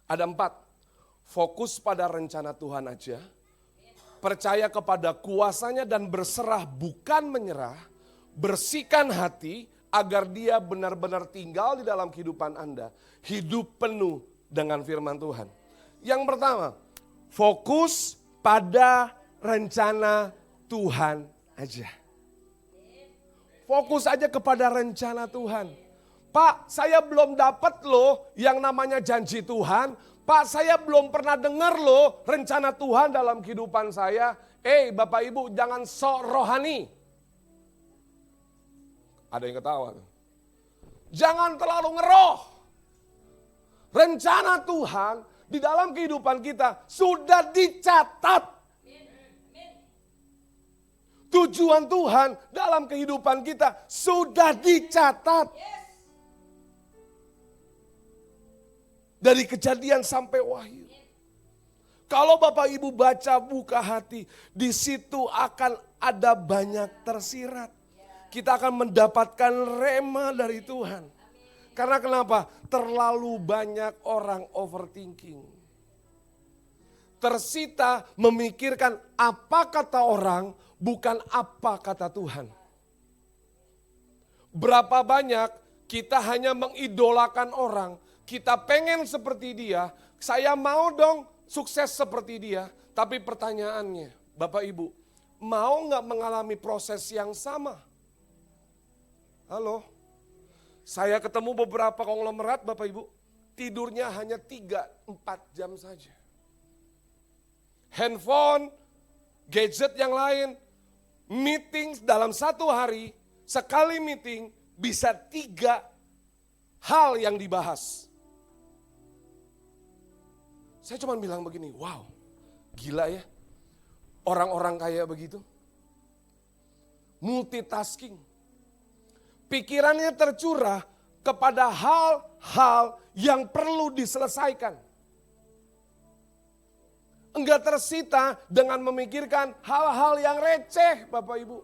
Ada 4. Fokus pada rencana Tuhan aja. Percaya kepada kuasanya dan berserah bukan menyerah. Bersihkan hati agar dia benar-benar tinggal di dalam kehidupan Anda. Hidup penuh dengan firman Tuhan. Yang pertama, fokus pada rencana Tuhan aja. Fokus aja kepada rencana Tuhan. Pak, saya belum dapat loh yang namanya janji Tuhan. Pak, saya belum pernah dengar loh rencana Tuhan dalam kehidupan saya. Bapak Ibu, jangan sok rohani. Ada yang ketawa. Jangan terlalu ngeroh. Rencana Tuhan di dalam kehidupan kita sudah dicatat. Tujuan Tuhan dalam kehidupan kita sudah dicatat. Dari Kejadian sampai Wahyu. Kalau Bapak Ibu baca buka hati, di situ akan ada banyak tersirat. Kita akan mendapatkan rema dari Tuhan. Karena kenapa? Terlalu banyak orang overthinking. Tersita memikirkan apa kata orang, bukan apa kata Tuhan. Berapa banyak kita hanya mengidolakan orang, kita pengen seperti dia, saya mau dong sukses seperti dia. Tapi pertanyaannya, Bapak Ibu, mau nggak mengalami proses yang sama? Halo? Saya ketemu beberapa konglomerat Bapak Ibu, tidurnya hanya 3-4 jam saja. Handphone, gadget yang lain, meeting dalam satu hari, sekali meeting bisa 3 hal yang dibahas. Saya cuma bilang begini, wow, gila ya. Orang-orang kaya begitu. Multitasking. Pikirannya tercurah kepada hal-hal yang perlu diselesaikan. Enggak tersita dengan memikirkan hal-hal yang receh, Bapak Ibu.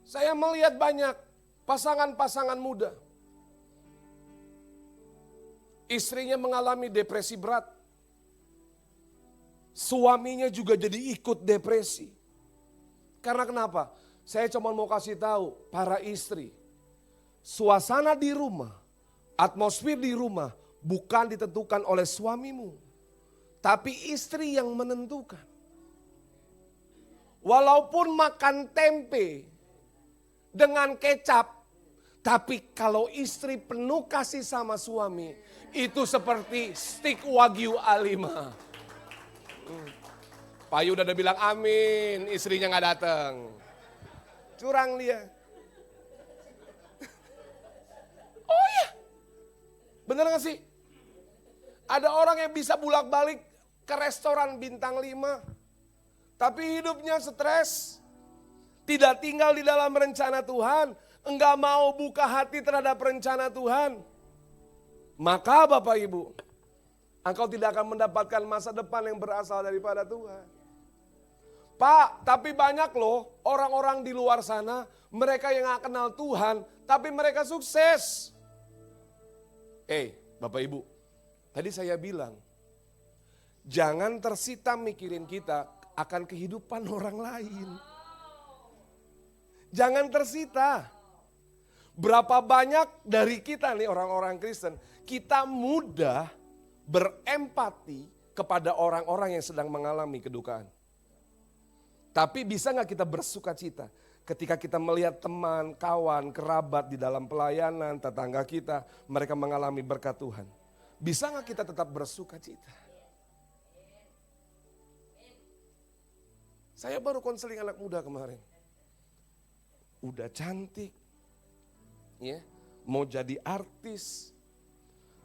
Saya melihat banyak pasangan-pasangan muda. Istrinya mengalami depresi berat. Suaminya juga jadi ikut depresi. Karena kenapa? Saya cuma mau kasih tahu para istri. Suasana di rumah, atmosfer di rumah bukan ditentukan oleh suamimu. Tapi istri yang menentukan. Walaupun makan tempe dengan kecap, tapi kalau istri penuh kasih sama suami, itu seperti stik wagyu A5. Pak Yu udah bilang amin, istrinya gak datang. Curang dia. Oh iya, bener gak sih? Ada orang yang bisa bolak-balik ke restoran bintang 5. Tapi hidupnya stres. Tidak tinggal di dalam rencana Tuhan. Enggak mau buka hati terhadap rencana Tuhan. Maka Bapak Ibu, engkau tidak akan mendapatkan masa depan yang berasal daripada Tuhan. Pak, tapi banyak loh orang-orang di luar sana. Mereka yang gak kenal Tuhan, tapi mereka sukses. Bapak Ibu, tadi saya bilang, jangan tersita mikirin kita akan kehidupan orang lain. Jangan tersita. Berapa banyak dari kita nih orang-orang Kristen, kita mudah berempati kepada orang-orang yang sedang mengalami kedukaan. Tapi bisa gak kita bersuka cita ketika kita melihat teman, kawan, kerabat di dalam pelayanan, tetangga kita, mereka mengalami berkat Tuhan. Bisa gak kita tetap bersuka cita? Saya baru konseling anak muda kemarin. Udah cantik, ya, mau jadi artis.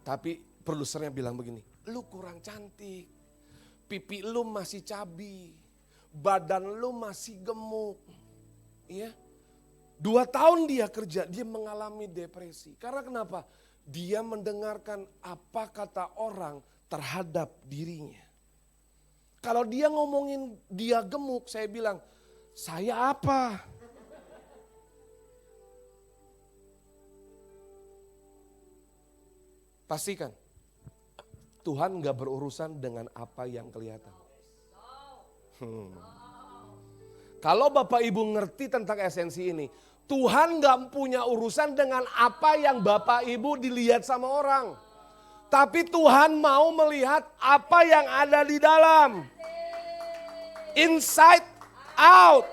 Tapi produsernya bilang begini, lu kurang cantik, pipi lu masih cabi, badan lu masih gemuk. Ya, 2 tahun dia kerja, dia mengalami depresi. Karena kenapa? Dia mendengarkan apa kata orang terhadap dirinya. Kalau dia ngomongin dia gemuk, saya bilang, saya apa? Pastikan, Tuhan gak berurusan dengan apa yang kelihatan. Kalau Bapak Ibu ngerti tentang esensi ini, Tuhan gak punya urusan dengan apa yang Bapak Ibu dilihat sama orang. Tapi Tuhan mau melihat apa yang ada di dalam. Inside out.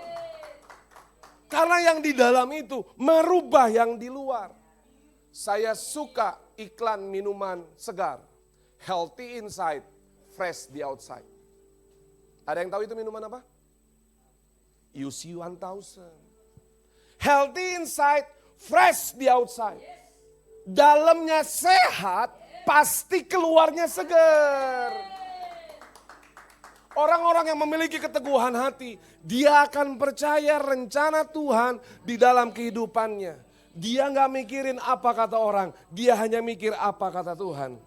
Karena yang di dalam itu merubah yang di luar. Saya suka iklan minuman segar. Healthy inside, fresh di outside. Ada yang tahu itu minuman apa? UC 1000. Healthy inside, fresh di outside. Dalamnya sehat, pasti keluarnya segar. Orang-orang yang memiliki keteguhan hati, dia akan percaya rencana Tuhan di dalam kehidupannya. Dia gak mikirin apa kata orang, dia hanya mikir apa kata Tuhan.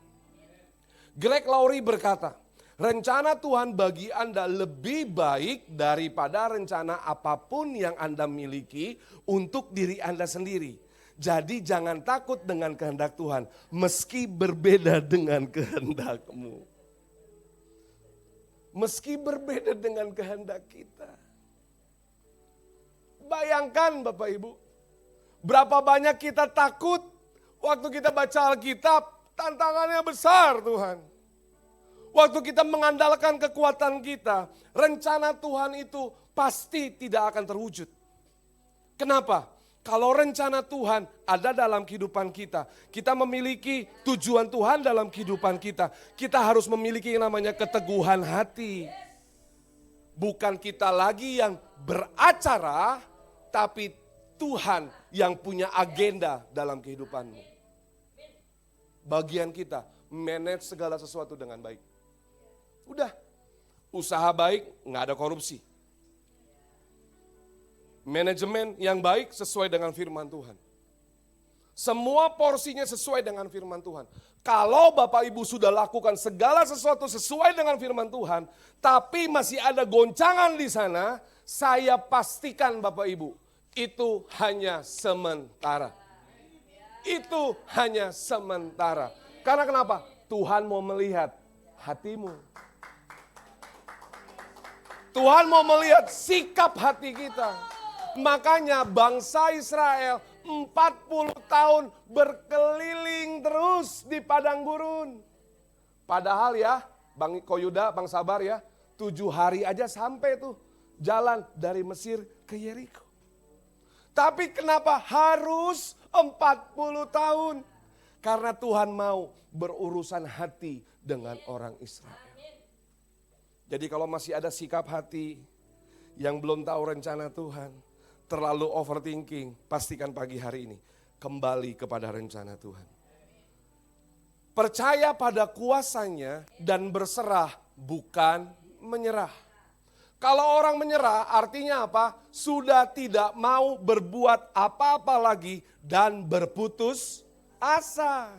Greg Laurie berkata, rencana Tuhan bagi Anda lebih baik daripada rencana apapun yang Anda miliki untuk diri Anda sendiri. Jadi jangan takut dengan kehendak Tuhan, meski berbeda dengan kehendakmu. Meski berbeda dengan kehendak kita. Bayangkan Bapak Ibu, berapa banyak kita takut waktu kita baca Alkitab, tantangannya besar Tuhan. Waktu kita mengandalkan kekuatan kita, rencana Tuhan itu pasti tidak akan terwujud. Kenapa? Kalau rencana Tuhan ada dalam kehidupan kita, kita memiliki tujuan Tuhan dalam kehidupan kita, kita harus memiliki yang namanya keteguhan hati. Bukan kita lagi yang beracara, tapi Tuhan yang punya agenda dalam kehidupanmu. Bagian kita, manage segala sesuatu dengan baik. Udah, usaha baik, nggak ada korupsi. Manajemen yang baik sesuai dengan firman Tuhan. Semua porsinya sesuai dengan firman Tuhan. Kalau Bapak Ibu sudah lakukan segala sesuatu sesuai dengan firman Tuhan, tapi masih ada goncangan di sana, saya pastikan Bapak Ibu, itu hanya sementara. Itu hanya sementara. Karena kenapa? Tuhan mau melihat hatimu. Tuhan mau melihat sikap hati kita. Makanya bangsa Israel 40 tahun berkeliling terus di padang gurun. Padahal ya, Bang Koyuda, Bang Sabar ya, 7 hari aja sampai tuh jalan dari Mesir ke Yeriko. Tapi kenapa harus 40 tahun? Karena Tuhan mau berurusan hati dengan orang Israel. Jadi kalau masih ada sikap hati yang belum tahu rencana Tuhan, terlalu overthinking, pastikan pagi hari ini kembali kepada rencana Tuhan. Percaya pada kuasanya dan berserah, bukan menyerah. Kalau orang menyerah artinya apa? Sudah tidak mau berbuat apa-apa lagi dan berputus asa.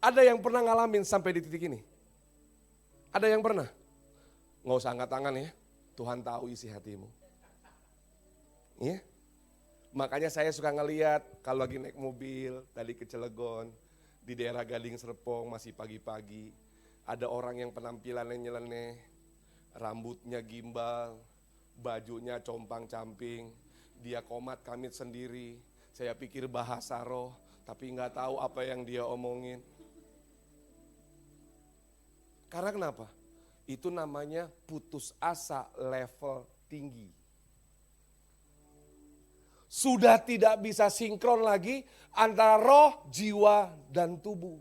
Ada yang pernah ngalamin sampai di titik ini? Ada yang pernah? Nggak usah angkat tangan ya, Tuhan tahu isi hatimu. Ya? Makanya saya suka ngeliat kalau lagi naik mobil, tadi ke Cilegon, di daerah Gading Serpong masih pagi-pagi, ada orang yang penampilannya nyeleneh, rambutnya gimbal, bajunya compang-camping, dia komat kamit sendiri, saya pikir bahasa roh, tapi nggak tahu apa yang dia omongin. Karena kenapa? Itu namanya putus asa level tinggi. Sudah tidak bisa sinkron lagi antara roh, jiwa, dan tubuh.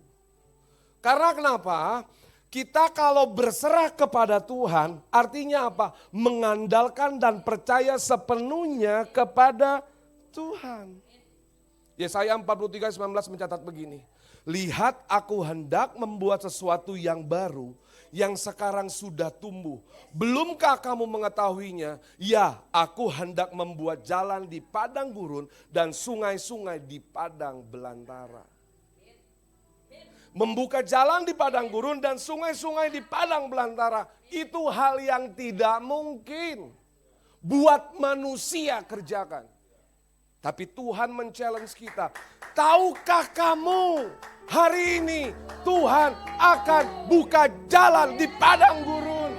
Karena kenapa? Kita kalau berserah kepada Tuhan, artinya apa? Mengandalkan dan percaya sepenuhnya kepada Tuhan. Yesaya 43:19 mencatat begini. Lihat, aku hendak membuat sesuatu yang baru, yang sekarang sudah tumbuh. Belumkah kamu mengetahuinya? Ya, aku hendak membuat jalan di padang gurun dan sungai-sungai di padang belantara. Membuka jalan di padang gurun dan sungai-sungai di padang belantara. Itu hal yang tidak mungkin buat manusia kerjakan. Tapi Tuhan men-challenge kita. Tahukah kamu hari ini Tuhan akan buka jalan di padang gurun?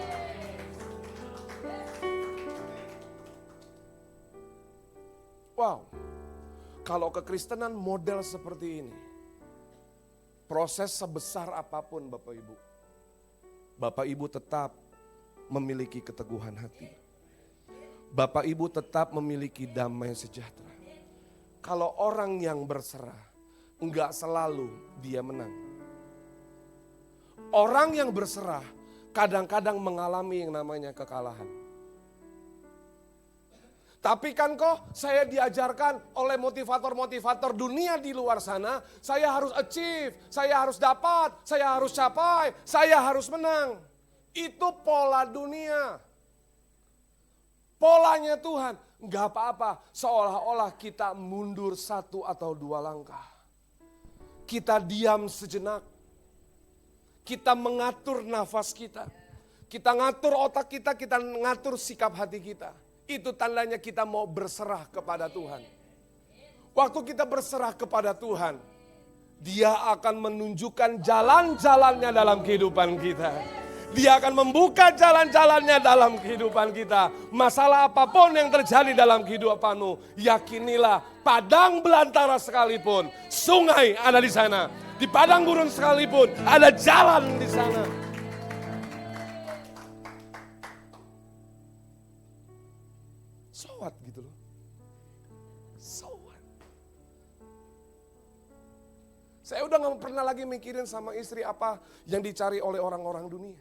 Wow, kalau kekristenan model seperti ini. Proses sebesar apapun Bapak Ibu. Bapak Ibu tetap memiliki keteguhan hati. Bapak Ibu tetap memiliki damai sejahtera. Kalau orang yang berserah, enggak selalu dia menang. Orang yang berserah kadang-kadang mengalami yang namanya kekalahan. Tapi kan kok saya diajarkan oleh motivator-motivator dunia di luar sana, saya harus achieve, saya harus dapat, saya harus capai, saya harus menang. Itu pola dunia. Polanya Tuhan, enggak apa-apa, seolah-olah kita mundur 1 atau 2 langkah. Kita diam sejenak. Kita mengatur nafas kita. Kita ngatur otak kita ngatur sikap hati kita. Itu tandanya kita mau berserah kepada Tuhan. Waktu kita berserah kepada Tuhan, Dia akan menunjukkan jalan-jalannya dalam kehidupan kita. Dia akan membuka jalan-jalannya dalam kehidupan kita. Masalah apapun yang terjadi dalam kehidupanmu, yakinilah padang belantara sekalipun, sungai ada di sana. Di padang gurun sekalipun, ada jalan di sana. So what gitu loh. So what. Saya udah gak pernah lagi mikirin sama istri apa yang dicari oleh orang-orang dunia.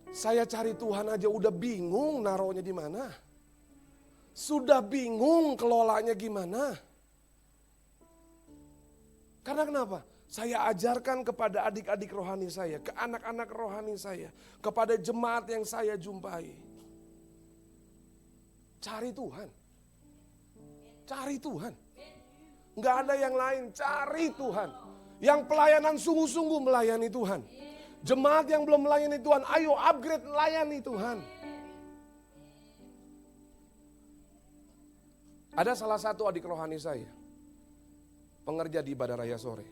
Saya cari Tuhan aja udah bingung naruhnya di mana. Sudah bingung kelolanya gimana. Karena kenapa? Saya ajarkan kepada adik-adik rohani saya, ke anak-anak rohani saya, kepada jemaat yang saya jumpai. Cari Tuhan. Cari Tuhan. Enggak ada yang lain, cari Tuhan. Yang pelayanan sungguh-sungguh melayani Tuhan. Jemaat yang belum melayani Tuhan, ayo upgrade melayani Tuhan. Ada salah satu adik rohani saya, pengerja di Ibadah Raya Sore.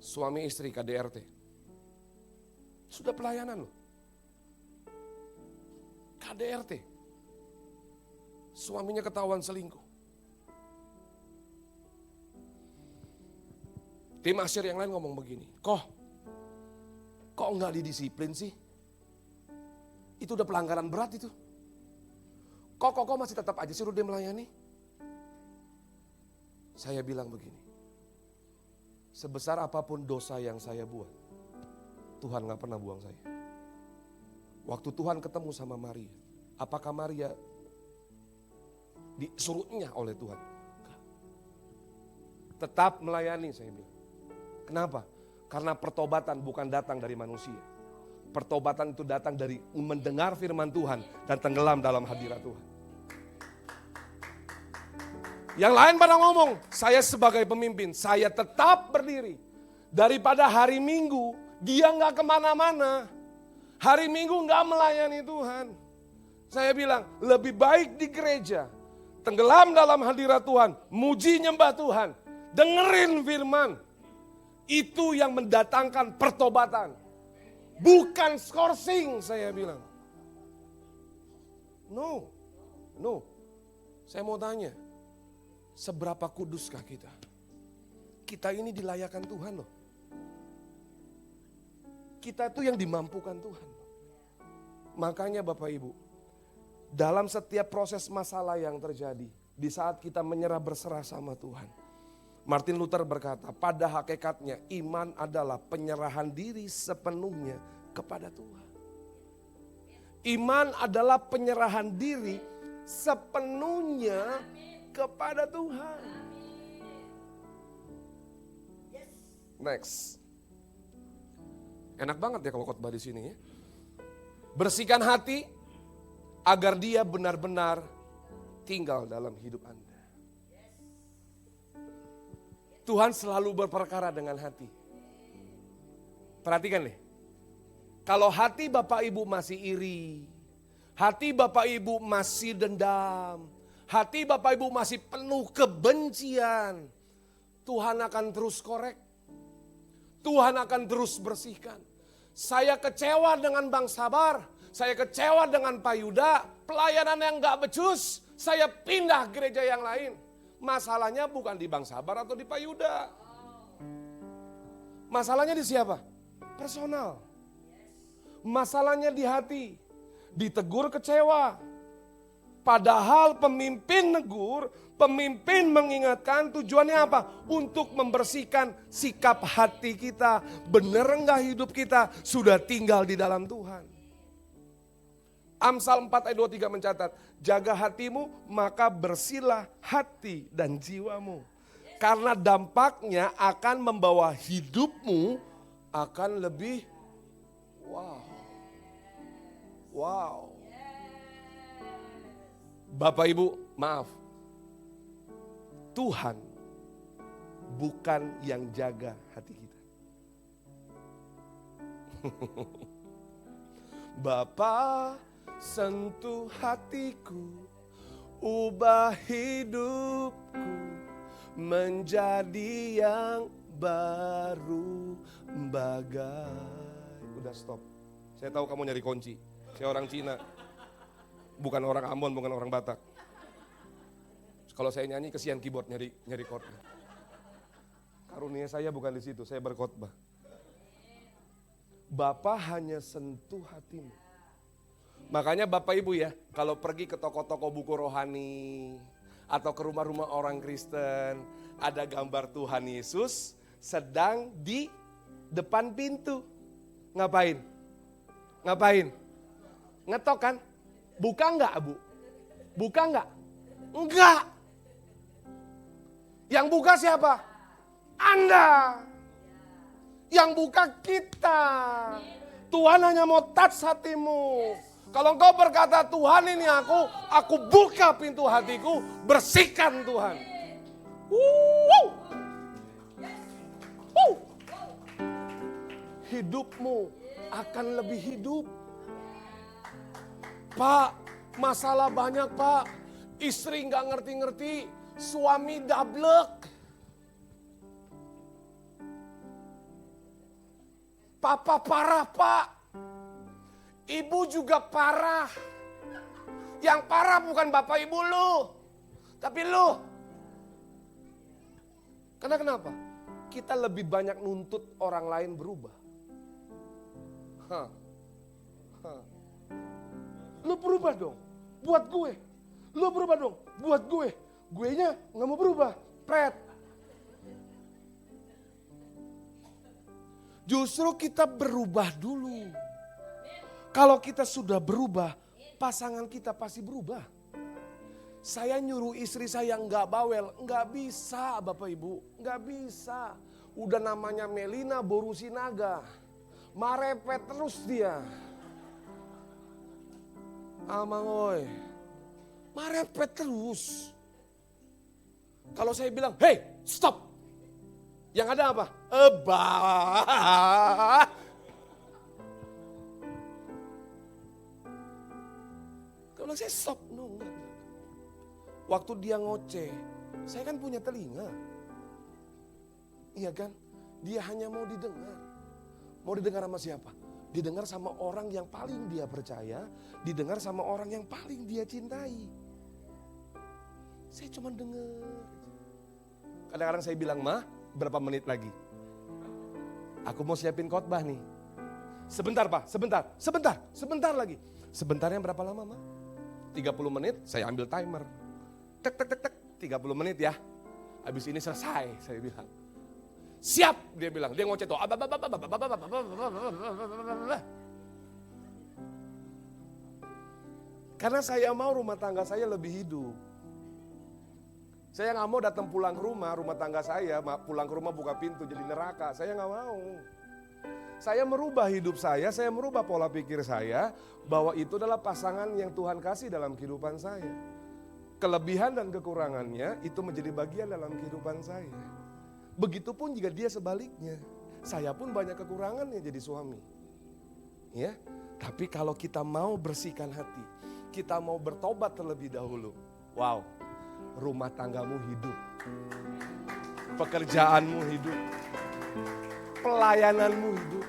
Suami istri KDRT. Sudah pelayanan loh. KDRT. Suaminya ketahuan selingkuh. Tim asyir yang lain ngomong begini, kok enggak didisiplin sih? Itu udah pelanggaran berat itu. Kok masih tetap aja suruh dia melayani? Saya bilang begini, sebesar apapun dosa yang saya buat, Tuhan gak pernah buang saya. Waktu Tuhan ketemu sama Maria, apakah Maria disuruhnya oleh Tuhan? Enggak. Tetap melayani, saya bilang. Kenapa? Karena pertobatan bukan datang dari manusia. Pertobatan itu datang dari mendengar firman Tuhan dan tenggelam dalam hadirat Tuhan. Yang lain pada ngomong, saya sebagai pemimpin, saya tetap berdiri. Daripada hari Minggu, dia gak kemana-mana. Hari Minggu gak melayani Tuhan. Saya bilang, lebih baik di gereja. Tenggelam dalam hadirat Tuhan, muji nyembah Tuhan. Dengerin firman. Itu yang mendatangkan pertobatan. Bukan skorsing, saya bilang. No. Saya mau tanya, seberapa kuduskah kita? Kita ini dilayakan Tuhan loh. Kita itu yang dimampukan Tuhan. Makanya Bapak Ibu, dalam setiap proses masalah yang terjadi, di saat kita menyerah berserah sama Tuhan, Martin Luther berkata, pada hakikatnya iman adalah penyerahan diri sepenuhnya kepada Tuhan. Iman adalah penyerahan diri sepenuhnya kepada Tuhan. Next. Enak banget ya kalau khotbah di sini ya. Bersihkan hati agar dia benar-benar tinggal dalam hidup Anda. Tuhan selalu berperkara dengan hati. Perhatikan nih. Kalau hati Bapak Ibu masih iri, hati Bapak Ibu masih dendam, hati Bapak Ibu masih penuh kebencian, Tuhan akan terus korek. Tuhan akan terus bersihkan. Saya kecewa dengan Bang Sabar, saya kecewa dengan Pak Yuda, pelayanan yang gak becus, saya pindah gereja yang lain. Masalahnya bukan di Bang Sabar atau di Pak Yuda. Masalahnya di siapa? Personal. Masalahnya di hati, ditegur kecewa. Padahal pemimpin negur, pemimpin mengingatkan, tujuannya apa? Untuk membersihkan sikap hati kita. Benar enggak hidup kita sudah tinggal di dalam Tuhan. Amsal 4 ayat 23 mencatat, jaga hatimu maka bersihlah hati dan jiwamu. Karena dampaknya akan membawa hidupmu akan lebih wow. Bapak Ibu, maaf. Tuhan bukan yang jaga hati kita. Bapa, sentuh hatiku, ubah hidupku menjadi yang baru bagai. Udah stop. Saya tahu kamu nyari kunci. Saya orang Cina. Bukan orang Ambon, bukan orang Batak. Kalau saya nyanyi kesian keyboard nyari chordnya. Karunia saya bukan di situ, saya berkhotbah. Bapa hanya sentuh hatimu. Makanya Bapak Ibu ya, kalau pergi ke toko-toko buku rohani atau ke rumah-rumah orang Kristen, ada gambar Tuhan Yesus sedang di depan pintu. Ngapain? Ngetok kan? Buka enggak, Bu? Buka enggak? Enggak. Yang buka siapa? Anda. Yang buka kita. Tuhan hanya mau touch hatimu. Kalau engkau berkata, Tuhan ini aku buka pintu hatiku, bersihkan Tuhan. Hidupmu akan lebih hidup. Pak, masalah banyak Pak. Istri gak ngerti-ngerti, suami dablek. Papa parah Pak. Ibu juga parah. Yang parah bukan bapak ibu lu, tapi lu. Karena kenapa? Kita lebih banyak nuntut orang lain berubah. Lu berubah dong, buat gue. Lu berubah dong, buat gue. Guenya gak mau berubah, pret. Justru kita berubah dulu. Kalau kita sudah berubah, pasangan kita pasti berubah. Saya nyuruh istri saya gak bawel, gak bisa Bapak Ibu, gak bisa. Udah namanya Melina Borusinaga, marepet terus dia. Amang oi, marepet terus. Kalau saya bilang, hey stop. Yang ada apa? Kalau saya stop, no enggak. Waktu dia ngoceh, saya kan punya telinga. Iya kan? Dia hanya mau didengar. Mau didengar sama siapa? Didengar sama orang yang paling dia percaya, didengar sama orang yang paling dia cintai. Saya cuma dengar. Kadang-kadang saya bilang, Ma, berapa menit lagi? Aku mau siapin khotbah nih. Sebentar Pak, sebentar lagi. Sebentarnya berapa lama Ma? 30 menit, saya ambil timer. Tek, 30 menit ya. Habis ini selesai, saya bilang. Siap, dia bilang. Dia ngoceh tuh. Karena saya mau rumah tangga saya lebih hidup. Saya gak mau datang pulang ke rumah tangga saya, pulang ke rumah buka pintu jadi neraka. Saya gak mau. Saya merubah hidup saya merubah pola pikir saya bahwa itu adalah pasangan yang Tuhan kasih dalam kehidupan saya. Kelebihan dan kekurangannya itu menjadi bagian dalam kehidupan saya. Begitupun jika dia sebaliknya. Saya pun banyak kekurangannya jadi suami. Ya, tapi kalau kita mau bersihkan hati, kita mau bertobat terlebih dahulu. Wow, rumah tanggamu hidup. Pekerjaanmu hidup. Pelayananmu hidup.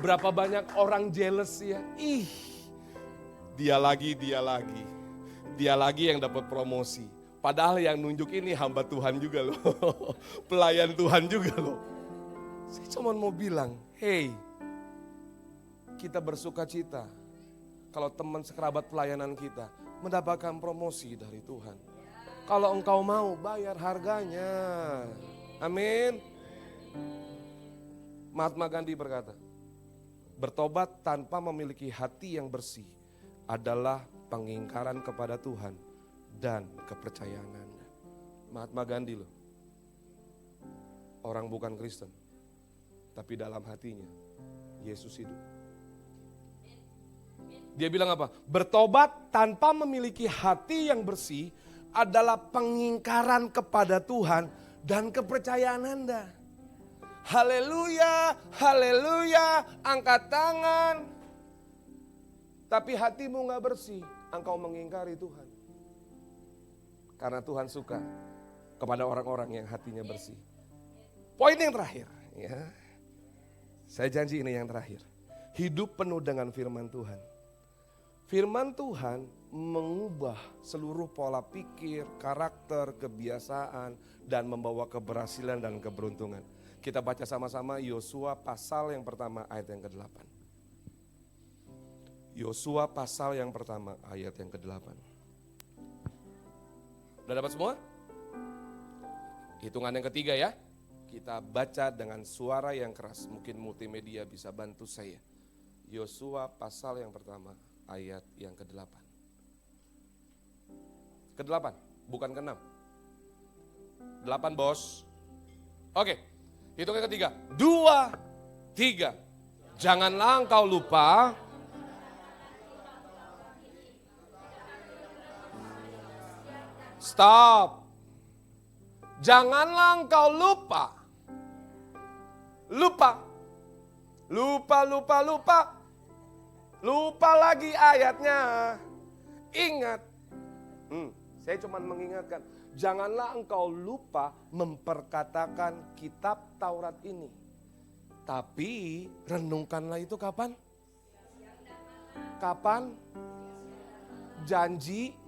Berapa banyak orang jealous ya. Ih, dia lagi. Dia lagi yang dapat promosi. Padahal yang nunjuk ini hamba Tuhan juga loh. Pelayan Tuhan juga loh. Saya cuma mau bilang, hey, kita bersuka cita kalau teman sekerabat pelayanan kita mendapatkan promosi dari Tuhan. Kalau engkau mau bayar harganya. Amin. Mahatma Gandhi berkata, bertobat tanpa memiliki hati yang bersih adalah pengingkaran kepada Tuhan dan kepercayaan Anda. Mahatma Gandhi loh. Orang bukan Kristen. Tapi dalam hatinya Yesus hidup. Dia bilang apa? Bertobat tanpa memiliki hati yang bersih adalah pengingkaran kepada Tuhan dan kepercayaan Anda. Haleluya, haleluya, angkat tangan. Tapi hatimu gak bersih, engkau mengingkari Tuhan. Karena Tuhan suka kepada orang-orang yang hatinya bersih. Poin yang terakhir, ya. Saya janji ini yang terakhir. Hidup penuh dengan firman Tuhan. Firman Tuhan mengubah seluruh pola pikir, karakter, kebiasaan, dan membawa keberhasilan dan keberuntungan. Kita baca sama-sama Yosua pasal yang pertama ayat yang ke-8. Yosua pasal yang pertama ayat yang ke-8. Udah dapat semua? Hitungan yang ketiga ya. Kita baca dengan suara yang keras. Mungkin multimedia bisa bantu saya. Yosua pasal yang pertama ayat yang ke-8. Ke-8, bukan ke-6. 8 bos. Oke, hitung yang ketiga. 2, 3. Janganlah engkau lupa. Stop. Janganlah engkau lupa. Lupa lagi ayatnya. Ingat. Saya cuma mengingatkan. Janganlah engkau lupa memperkatakan kitab Taurat ini. Tapi renungkanlah itu kapan? Kapan? Janji.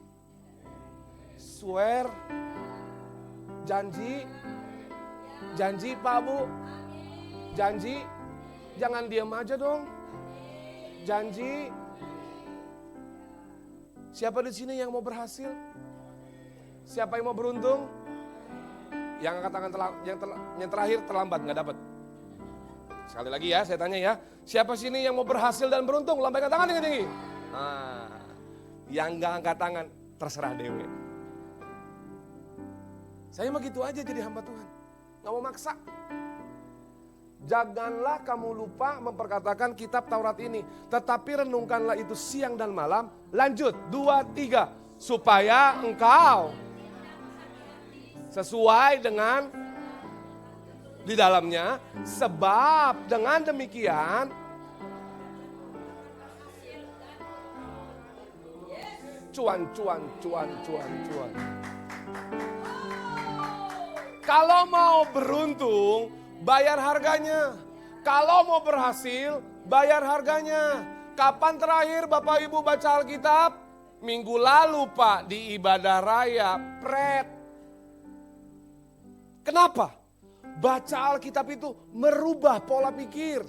Swear. Janji Pak Bu. Janji. Jangan diam aja dong. Janji. Siapa di sini yang mau berhasil? Siapa yang mau beruntung? Yang angkat tangan yang terakhir terlambat, nggak dapat. Sekali lagi ya, saya tanya ya. Siapa sini yang mau berhasil dan beruntung? Lambaikan tangan dengan tinggi. Nah, yang nggak angkat tangan, terserah dewe. Saya mah gitu aja jadi hamba Tuhan. Nggak mau maksa. Janganlah kamu lupa memperkatakan kitab Taurat ini. Tetapi renungkanlah itu siang dan malam. Lanjut, 2, 3. Supaya engkau sesuai dengan di dalamnya. Sebab dengan demikian cuan. Kalau mau beruntung, bayar harganya. Kalau mau berhasil, bayar harganya. Kapan terakhir Bapak Ibu baca Alkitab? Minggu lalu Pak, di ibadah raya, pret. Kenapa? Baca Alkitab itu merubah pola pikir.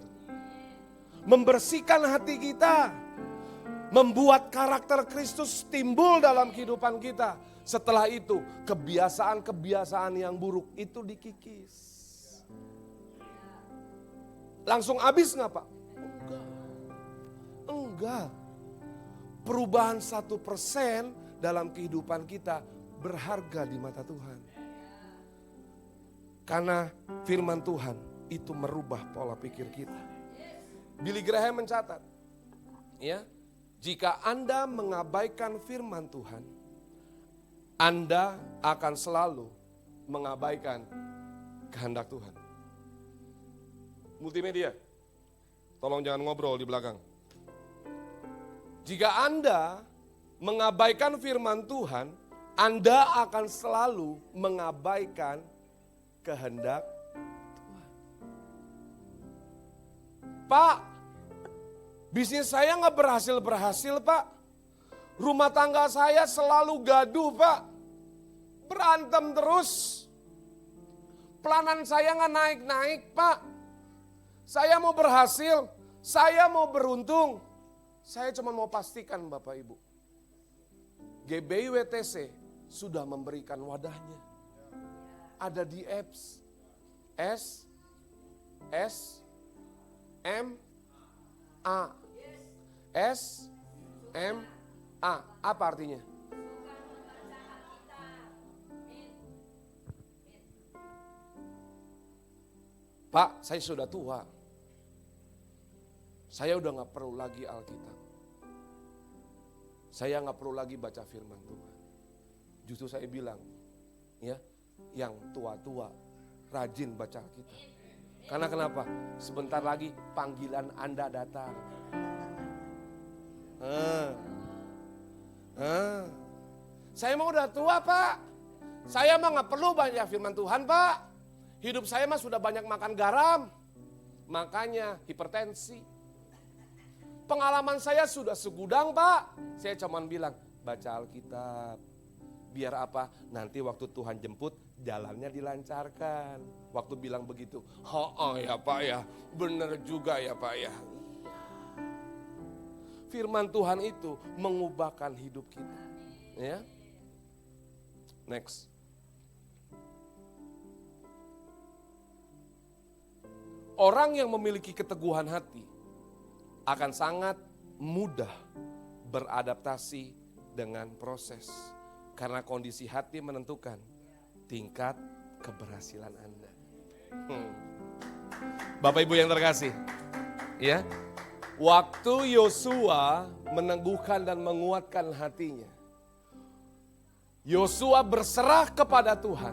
Membersihkan hati kita. Membuat karakter Kristus timbul dalam kehidupan kita. Setelah itu, kebiasaan-kebiasaan yang buruk itu dikikis. Langsung habis nggak Pak? Enggak. Perubahan 1% dalam kehidupan kita berharga di mata Tuhan. Karena firman Tuhan itu merubah pola pikir kita. Billy Graham mencatat, ya, jika Anda mengabaikan firman Tuhan, Anda akan selalu mengabaikan kehendak Tuhan. Multimedia, tolong jangan ngobrol di belakang. Jika Anda mengabaikan firman Tuhan, Anda akan selalu mengabaikan kehendak Tuhan. Pak, bisnis saya nggak berhasil Pak. Rumah tangga saya selalu gaduh Pak. Berantem terus. Pelanan saya nggak naik-naik Pak. Saya mau berhasil, saya mau beruntung. Saya cuma mau pastikan Bapak Ibu, GBI WTC sudah memberikan wadahnya. Ada di apps SMA. SMA. Apa artinya? Pak, saya sudah tua. Saya udah gak perlu lagi Alkitab. Saya gak perlu lagi baca firman Tuhan. Justru saya bilang, ya, yang tua-tua rajin baca Alkitab. Karena kenapa? Sebentar lagi panggilan Anda datang. Saya mah udah tua Pak. Saya mah gak perlu banyak firman Tuhan Pak. Hidup saya mah sudah banyak makan garam. Makanya hipertensi. Pengalaman saya sudah segudang Pak. Saya cuma bilang, baca Alkitab. Biar apa? Nanti waktu Tuhan jemput, jalannya dilancarkan. Waktu bilang begitu, oh ya Pak ya, bener juga ya Pak ya. Firman Tuhan itu mengubahkan hidup kita. Ya. Next. Orang yang memiliki keteguhan hati akan sangat mudah beradaptasi dengan proses. Karena kondisi hati menentukan tingkat keberhasilan Anda. Bapak Ibu yang terkasih, ya, waktu Yosua meneguhkan dan menguatkan hatinya, Yosua berserah kepada Tuhan.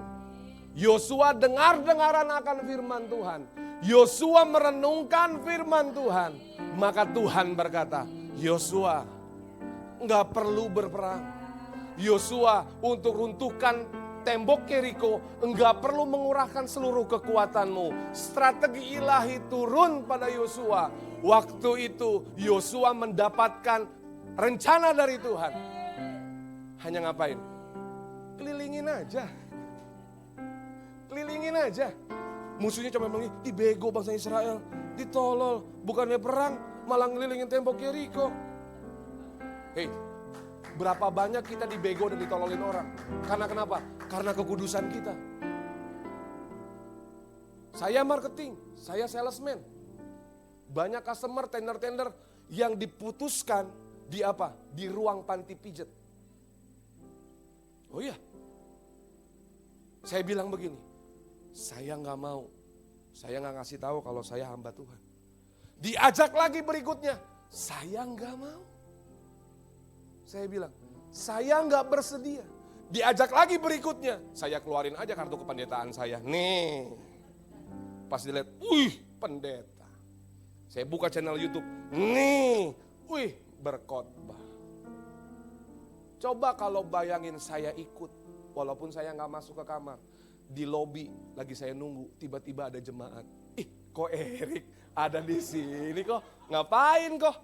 Yosua dengar-dengaran akan firman Tuhan. Yosua merenungkan firman Tuhan. Maka Tuhan berkata, Yosua, enggak perlu berperang. Yosua, untuk runtuhkan tembok Yeriko, enggak perlu mengurahkan seluruh kekuatanmu. Strategi ilahi turun pada Yosua. Waktu itu Yosua mendapatkan rencana dari Tuhan. Hanya ngapain? Kelilingin aja. Kelilingin aja. Musuhnya cuma bilang, ih bego bangsa Israel, ditolol, bukannya perang, malah ngelilingin tembok Yeriko. Hei, berapa banyak kita dibego dan ditololin orang? Karena kenapa? Karena kekudusan kita. Saya marketing, saya salesman. Banyak customer, tender-tender yang diputuskan di apa? Di ruang panti pijat. Oh iya, saya bilang begini, saya nggak mau, saya nggak ngasih tahu kalau saya hamba Tuhan. Diajak lagi berikutnya, saya nggak mau. Saya bilang, saya nggak bersedia. Diajak lagi berikutnya, saya keluarin aja kartu kependetaan saya. Nih, pas dilihat, wih pendeta. Saya buka channel YouTube, nih, wih berkhotbah. Coba kalau bayangin saya ikut, walaupun saya nggak masuk ke kamar. Di lobi lagi saya nunggu, tiba-tiba ada jemaat. Ih, kok Erik ada di sini kok? Ngapain kok?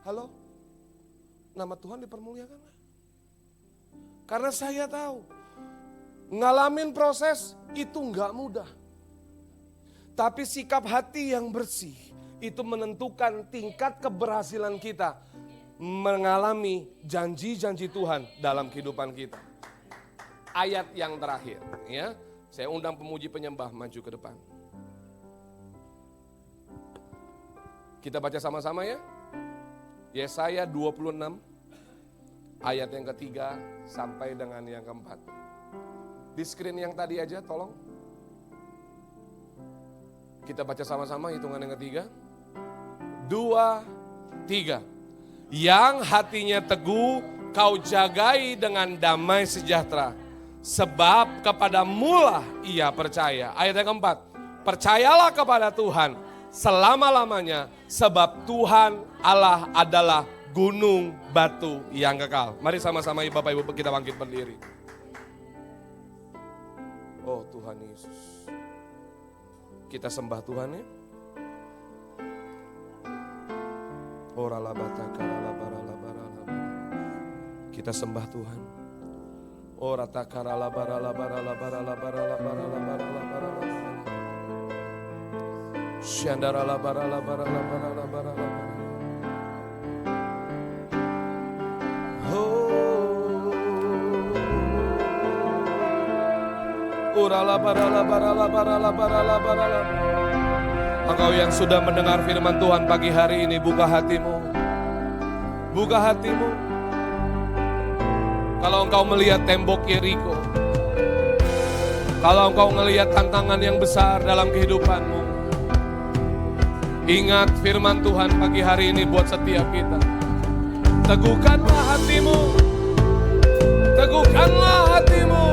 Halo? Nama Tuhan dipermuliakan gak? Karena saya tahu, ngalamin proses itu nggak mudah. Tapi sikap hati yang bersih itu menentukan tingkat keberhasilan kita mengalami janji-janji Tuhan dalam kehidupan kita. Ayat yang terakhir, ya. Saya undang pemuji penyembah maju ke depan. Kita baca sama-sama ya. Yesaya 26 ayat yang ketiga sampai dengan yang keempat. Di screen yang tadi aja tolong. Kita baca sama-sama hitungan yang ketiga. 2, 3. Yang hatinya teguh kau jagai dengan damai sejahtera. Sebab kepadamulah ia percaya. Ayat yang keempat. Percayalah kepada Tuhan selama-lamanya. Sebab Tuhan Allah adalah gunung batu yang kekal. Mari sama-sama Bapak Ibu kita bangkit berdiri. Oh Tuhan Yesus. Kita sembah Tuhan ya. Kita sembah Tuhan. Engkau yang sudah mendengar firman Tuhan pagi hari ini, buka hatimu. Buka hatimu. Kalau engkau melihat tembok Yeriko, kalau engkau melihat tantangan yang besar dalam kehidupanmu, ingat firman Tuhan pagi hari ini buat setiap kita. Teguhkanlah hatimu. Teguhkanlah hatimu.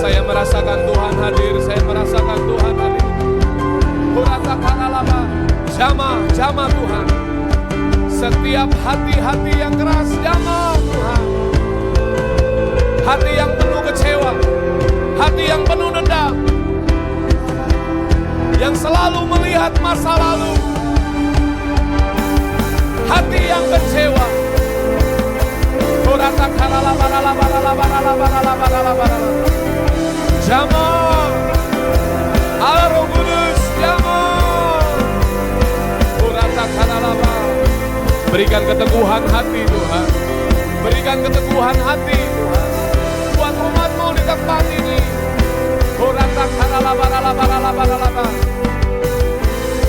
Saya merasakan Tuhan hadir, saya merasakan Tuhan hadir. Jamah Tuhan. Setiap hati-hati yang keras, jamah Tuhan. Hati yang penuh kecewa, hati yang penuh dendam, yang selalu melihat masa lalu, hati yang kecewa. Jamah Allah Roh Kudus, jamah. Berikan keteguhan hati Tuhan, berikan keteguhan hati Tuhan buat umat-Mu di tempat ini.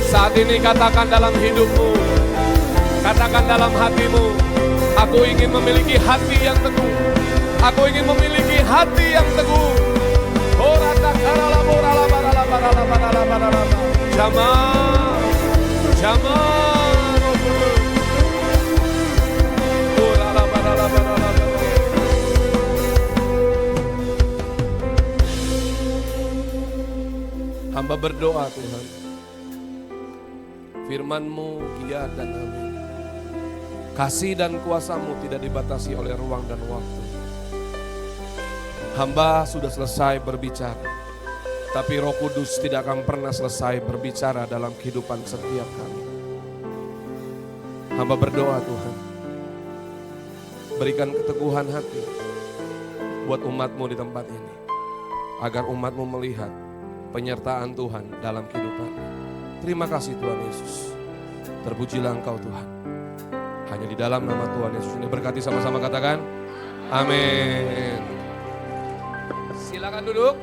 Saat ini katakan dalam hidupmu, katakan dalam hatimu, aku ingin memiliki hati yang teguh. Aku ingin memiliki hati yang teguh. Jamah, jamah. Hamba berdoa Tuhan, firman-Mu iya dan amin. Kasih dan kuasa-Mu tidak dibatasi oleh ruang dan waktu. Hamba sudah selesai berbicara, tapi Roh Kudus tidak akan pernah selesai berbicara dalam kehidupan setiap kami. Hamba berdoa Tuhan, berikan keteguhan hati buat umat-Mu di tempat ini, agar umat-Mu melihat penyertaan Tuhan dalam kehidupan. Terima kasih Tuhan Yesus. Terpujilah Engkau Tuhan. Hanya di dalam nama Tuhan Yesus ini berkati, sama-sama katakan amin. Silakan duduk.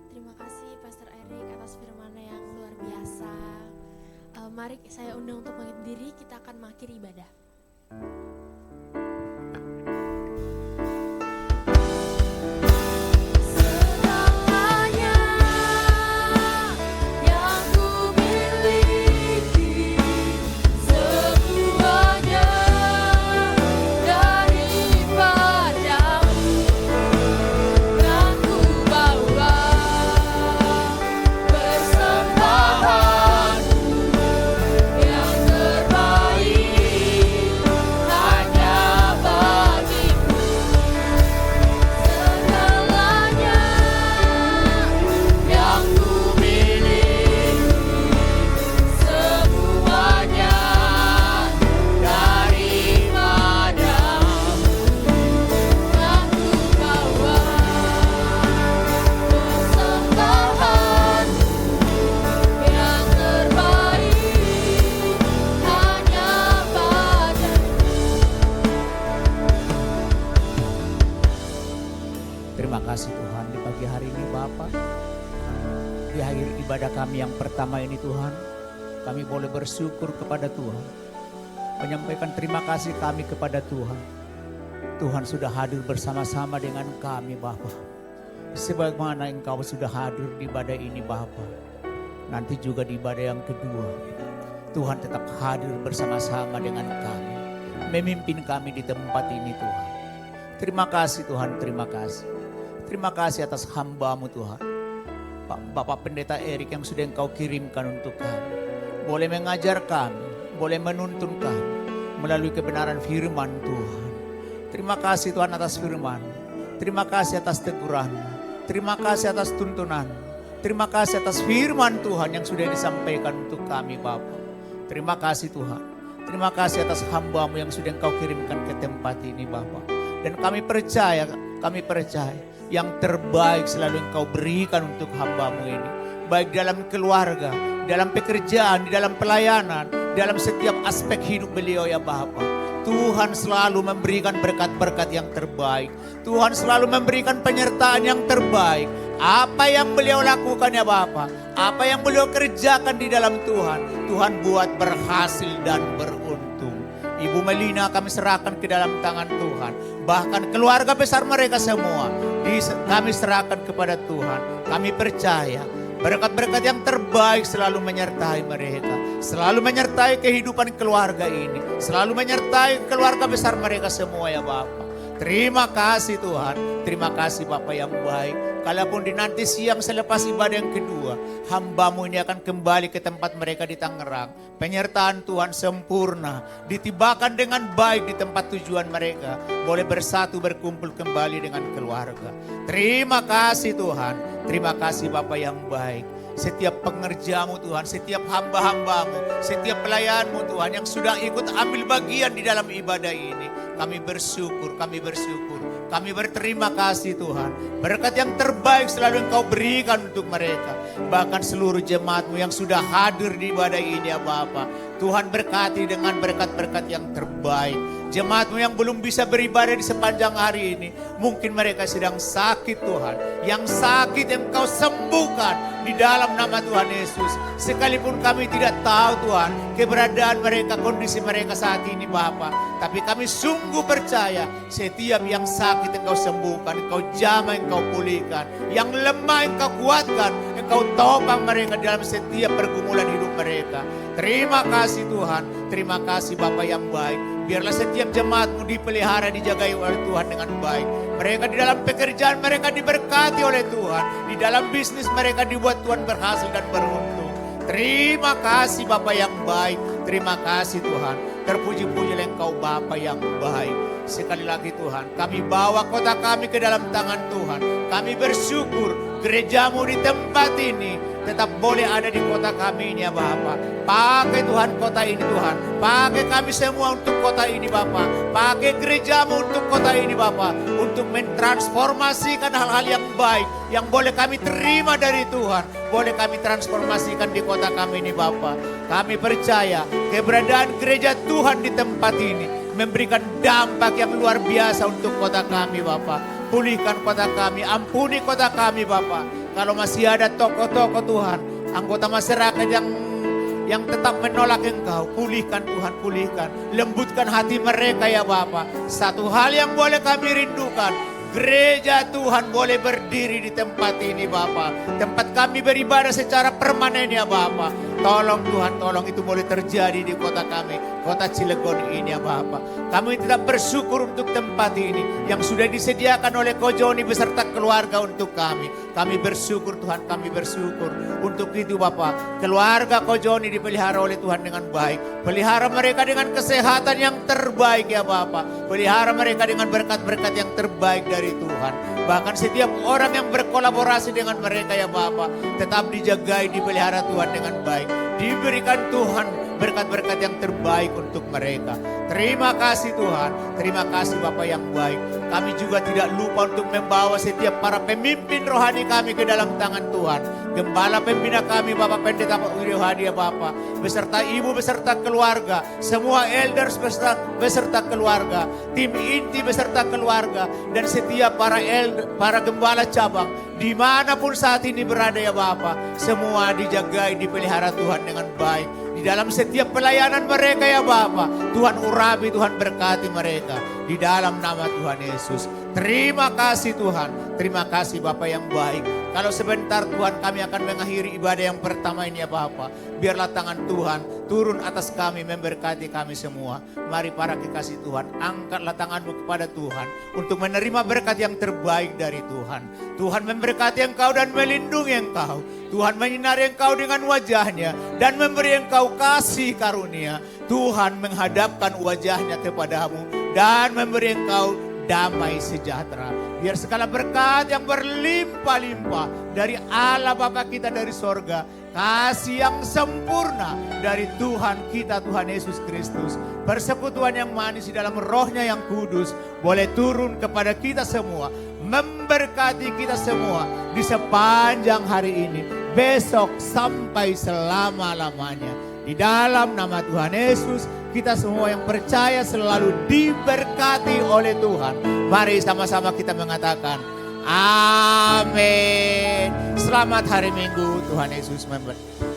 Terima kasih Pastor Erik atas firman-Nya yang luar biasa. Mari saya undang untuk bangkit berdiri, kita akan mengakhiri ibadah. Persembahanku yang terbaik. Terima kasih Tuhan di pagi hari ini Bapa. Di akhir ibadah kami yang pertama ini Tuhan, kami boleh bersyukur kepada Tuhan. Menyampaikan terima kasih kami kepada Tuhan. Tuhan sudah hadir bersama-sama dengan kami Bapa. Sebagaimana Engkau sudah hadir di ibadah ini Bapa. Nanti juga di ibadah yang kedua, Tuhan tetap hadir bersama-sama dengan kami. Memimpin kami di tempat ini Tuhan. Terima kasih Tuhan, terima kasih. Terima kasih atas hamba-Mu Tuhan. Bapak Pendeta Erik yang sudah Engkau kirimkan untuk kami. Boleh mengajar kami, boleh menuntun kami melalui kebenaran firman Tuhan. Terima kasih Tuhan atas firman. Terima kasih atas teguran. Terima kasih atas tuntunan. Terima kasih atas firman Tuhan yang sudah disampaikan untuk kami Bapa. Terima kasih Tuhan. Terima kasih atas hamba-Mu yang sudah Engkau kirimkan ke tempat ini Bapa. Dan kami percaya yang terbaik selalu Engkau berikan untuk hamba-Mu ini. Baik dalam keluarga, dalam pekerjaan, di dalam pelayanan, dalam setiap aspek hidup beliau ya Bapa. Tuhan selalu memberikan berkat-berkat yang terbaik. Tuhan selalu memberikan penyertaan yang terbaik. Apa yang beliau lakukan ya Bapa, apa yang beliau kerjakan di dalam Tuhan, Tuhan buat berhasil dan beruntung. Ibu Melina kami serahkan ke dalam tangan Tuhan. Bahkan keluarga besar mereka semua, kami serahkan kepada Tuhan. Kami percaya berkat-berkat yang terbaik selalu menyertai mereka. Selalu menyertai kehidupan keluarga ini. Selalu menyertai keluarga besar mereka semua ya Bapa. Terima kasih Tuhan. Terima kasih Bapa yang baik. Kalaupun di nanti siang selepas ibadah yang kedua, hamba-Mu ini akan kembali ke tempat mereka di Tangerang. Penyertaan Tuhan sempurna. Ditibakan dengan baik di tempat tujuan mereka. Boleh bersatu berkumpul kembali dengan keluarga. Terima kasih Tuhan. Terima kasih Bapa yang baik. Setiap pengerja-Mu Tuhan, setiap hamba-hamba-Mu, setiap pelayan-Mu Tuhan yang sudah ikut ambil bagian di dalam ibadah ini. Kami bersyukur, kami bersyukur. Kami berterima kasih Tuhan. Berkat yang terbaik selalu Engkau berikan untuk mereka. Bahkan seluruh jemaat-Mu yang sudah hadir di ibadah ini ya Bapa. Tuhan berkati dengan berkat-berkat yang terbaik. Jemaat-Mu yang belum bisa beribadah di sepanjang hari ini. Mungkin mereka sedang sakit Tuhan. Yang sakit Engkau sembuhkan di dalam nama Tuhan Yesus. Sekalipun kami tidak tahu Tuhan keberadaan mereka, kondisi mereka saat ini Bapa. Tapi kami sungguh percaya setiap yang sakit Engkau sembuhkan. Engkau jamah, Engkau pulihkan. Yang lemah Engkau kuatkan. Engkau topang mereka dalam setiap pergumulan hidup mereka. Terima kasih Tuhan. Terima kasih Bapa yang baik. Biarlah setiap jemaat-Mu dipelihara, dijagai oleh Tuhan dengan baik. Mereka di dalam pekerjaan mereka diberkati oleh Tuhan. Di dalam bisnis mereka dibuat Tuhan berhasil dan beruntung. Terima kasih Bapa yang baik. Terima kasih Tuhan. Terpuji-pujilah Engkau Bapa yang baik. Sekali lagi Tuhan, kami bawa kota kami ke dalam tangan Tuhan. Kami bersyukur gereja-Mu di tempat ini tetap boleh ada di kota kami ini ya Bapa. Pakai Tuhan kota ini Tuhan. Pakai kami semua untuk kota ini Bapa. Pakai gereja-Mu untuk kota ini Bapa. Untuk mentransformasikan hal-hal yang baik yang boleh kami terima dari Tuhan. Boleh kami transformasikan di kota kami ini Bapa. Kami percaya keberadaan gereja Tuhan di tempat ini memberikan dampak yang luar biasa untuk kota kami Bapa. Pulihkan kota kami, ampuni kota kami Bapa. Kalau masih ada tokoh-tokoh Tuhan, anggota masyarakat yang tetap menolak Engkau, pulihkan Tuhan, pulihkan. Lembutkan hati mereka ya Bapa. Satu hal yang boleh kami rindukan, gereja Tuhan boleh berdiri di tempat ini Bapa. Tempat kami beribadah secara permanen ya Bapa. Tolong Tuhan, tolong itu boleh terjadi di kota kami, kota Cilegon ini ya Bapa. Kami tetap bersyukur untuk tempat ini yang sudah disediakan oleh Ko Joni beserta keluarga untuk kami. Kami bersyukur Tuhan, kami bersyukur. Untuk itu Bapa, keluarga Ko Joni dipelihara oleh Tuhan dengan baik. Pelihara mereka dengan kesehatan yang terbaik ya Bapa. Pelihara mereka dengan berkat-berkat yang terbaik dari Tuhan. Bahkan setiap orang yang berkolaborasi dengan mereka ya Bapa, tetap dijagai, dipelihara Tuhan dengan baik. Diberikan Tuhan berkat-berkat yang terbaik untuk mereka. Terima kasih Tuhan. Terima kasih Bapa yang baik. Kami juga tidak lupa untuk membawa setiap para pemimpin rohani kami ke dalam tangan Tuhan. Gembala pembina kami Bapak Pendeta Pak Wiryo Hadi Bapak, beserta ibu beserta keluarga, semua elders beserta keluarga, tim inti beserta keluarga, dan setiap para gembala cabang dimanapun saat ini berada ya Bapak, semua dijagai, dipelihara Tuhan dengan baik. Di dalam setiap pelayanan mereka ya Bapak, Tuhan urapi, Tuhan berkati mereka. Di dalam nama Tuhan Yesus. Terima kasih Tuhan. Terima kasih Bapak yang baik. Kalau sebentar Tuhan kami akan mengakhiri ibadah yang pertama ini ya Bapak. Biarlah tangan Tuhan turun atas kami, memberkati kami semua. Mari para kekasih Tuhan, angkatlah tanganmu kepada Tuhan untuk menerima berkat yang terbaik dari Tuhan. Tuhan memberkati engkau dan melindungi engkau. Tuhan menyinari engkau dengan wajahnya dan memberi engkau kasih karunia. Tuhan menghadapkan wajahnya kepadamu dan memberi engkau damai sejahtera. Biar segala berkat yang berlimpah-limpah dari Allah Bapa kita dari sorga, kasih yang sempurna dari Tuhan kita, Tuhan Yesus Kristus, persekutuan yang manis di dalam rohnya yang kudus, boleh turun kepada kita semua, memberkati kita semua di sepanjang hari ini, besok sampai selama-lamanya. Di dalam nama Tuhan Yesus, kita semua yang percaya selalu diberkati oleh Tuhan. Mari sama-sama kita mengatakan, amin. Selamat hari Minggu, Tuhan Yesus memberkati.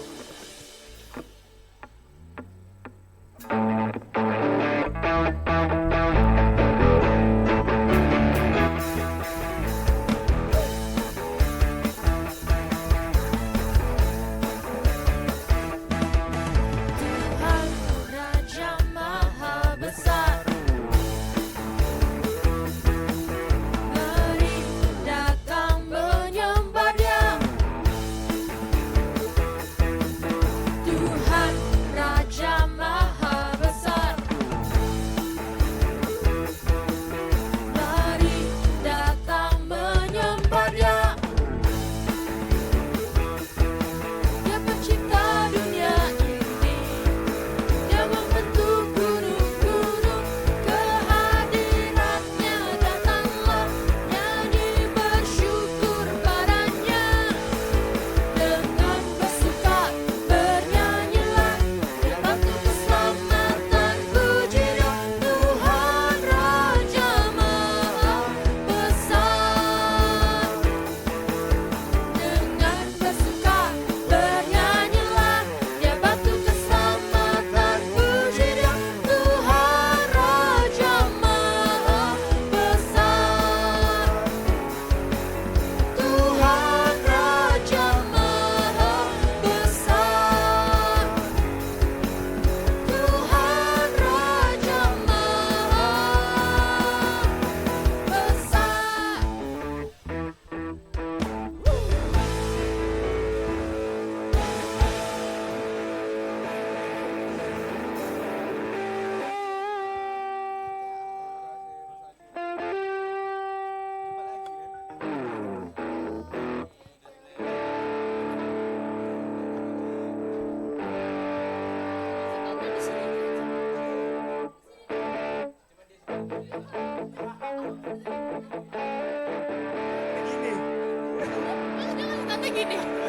Gini.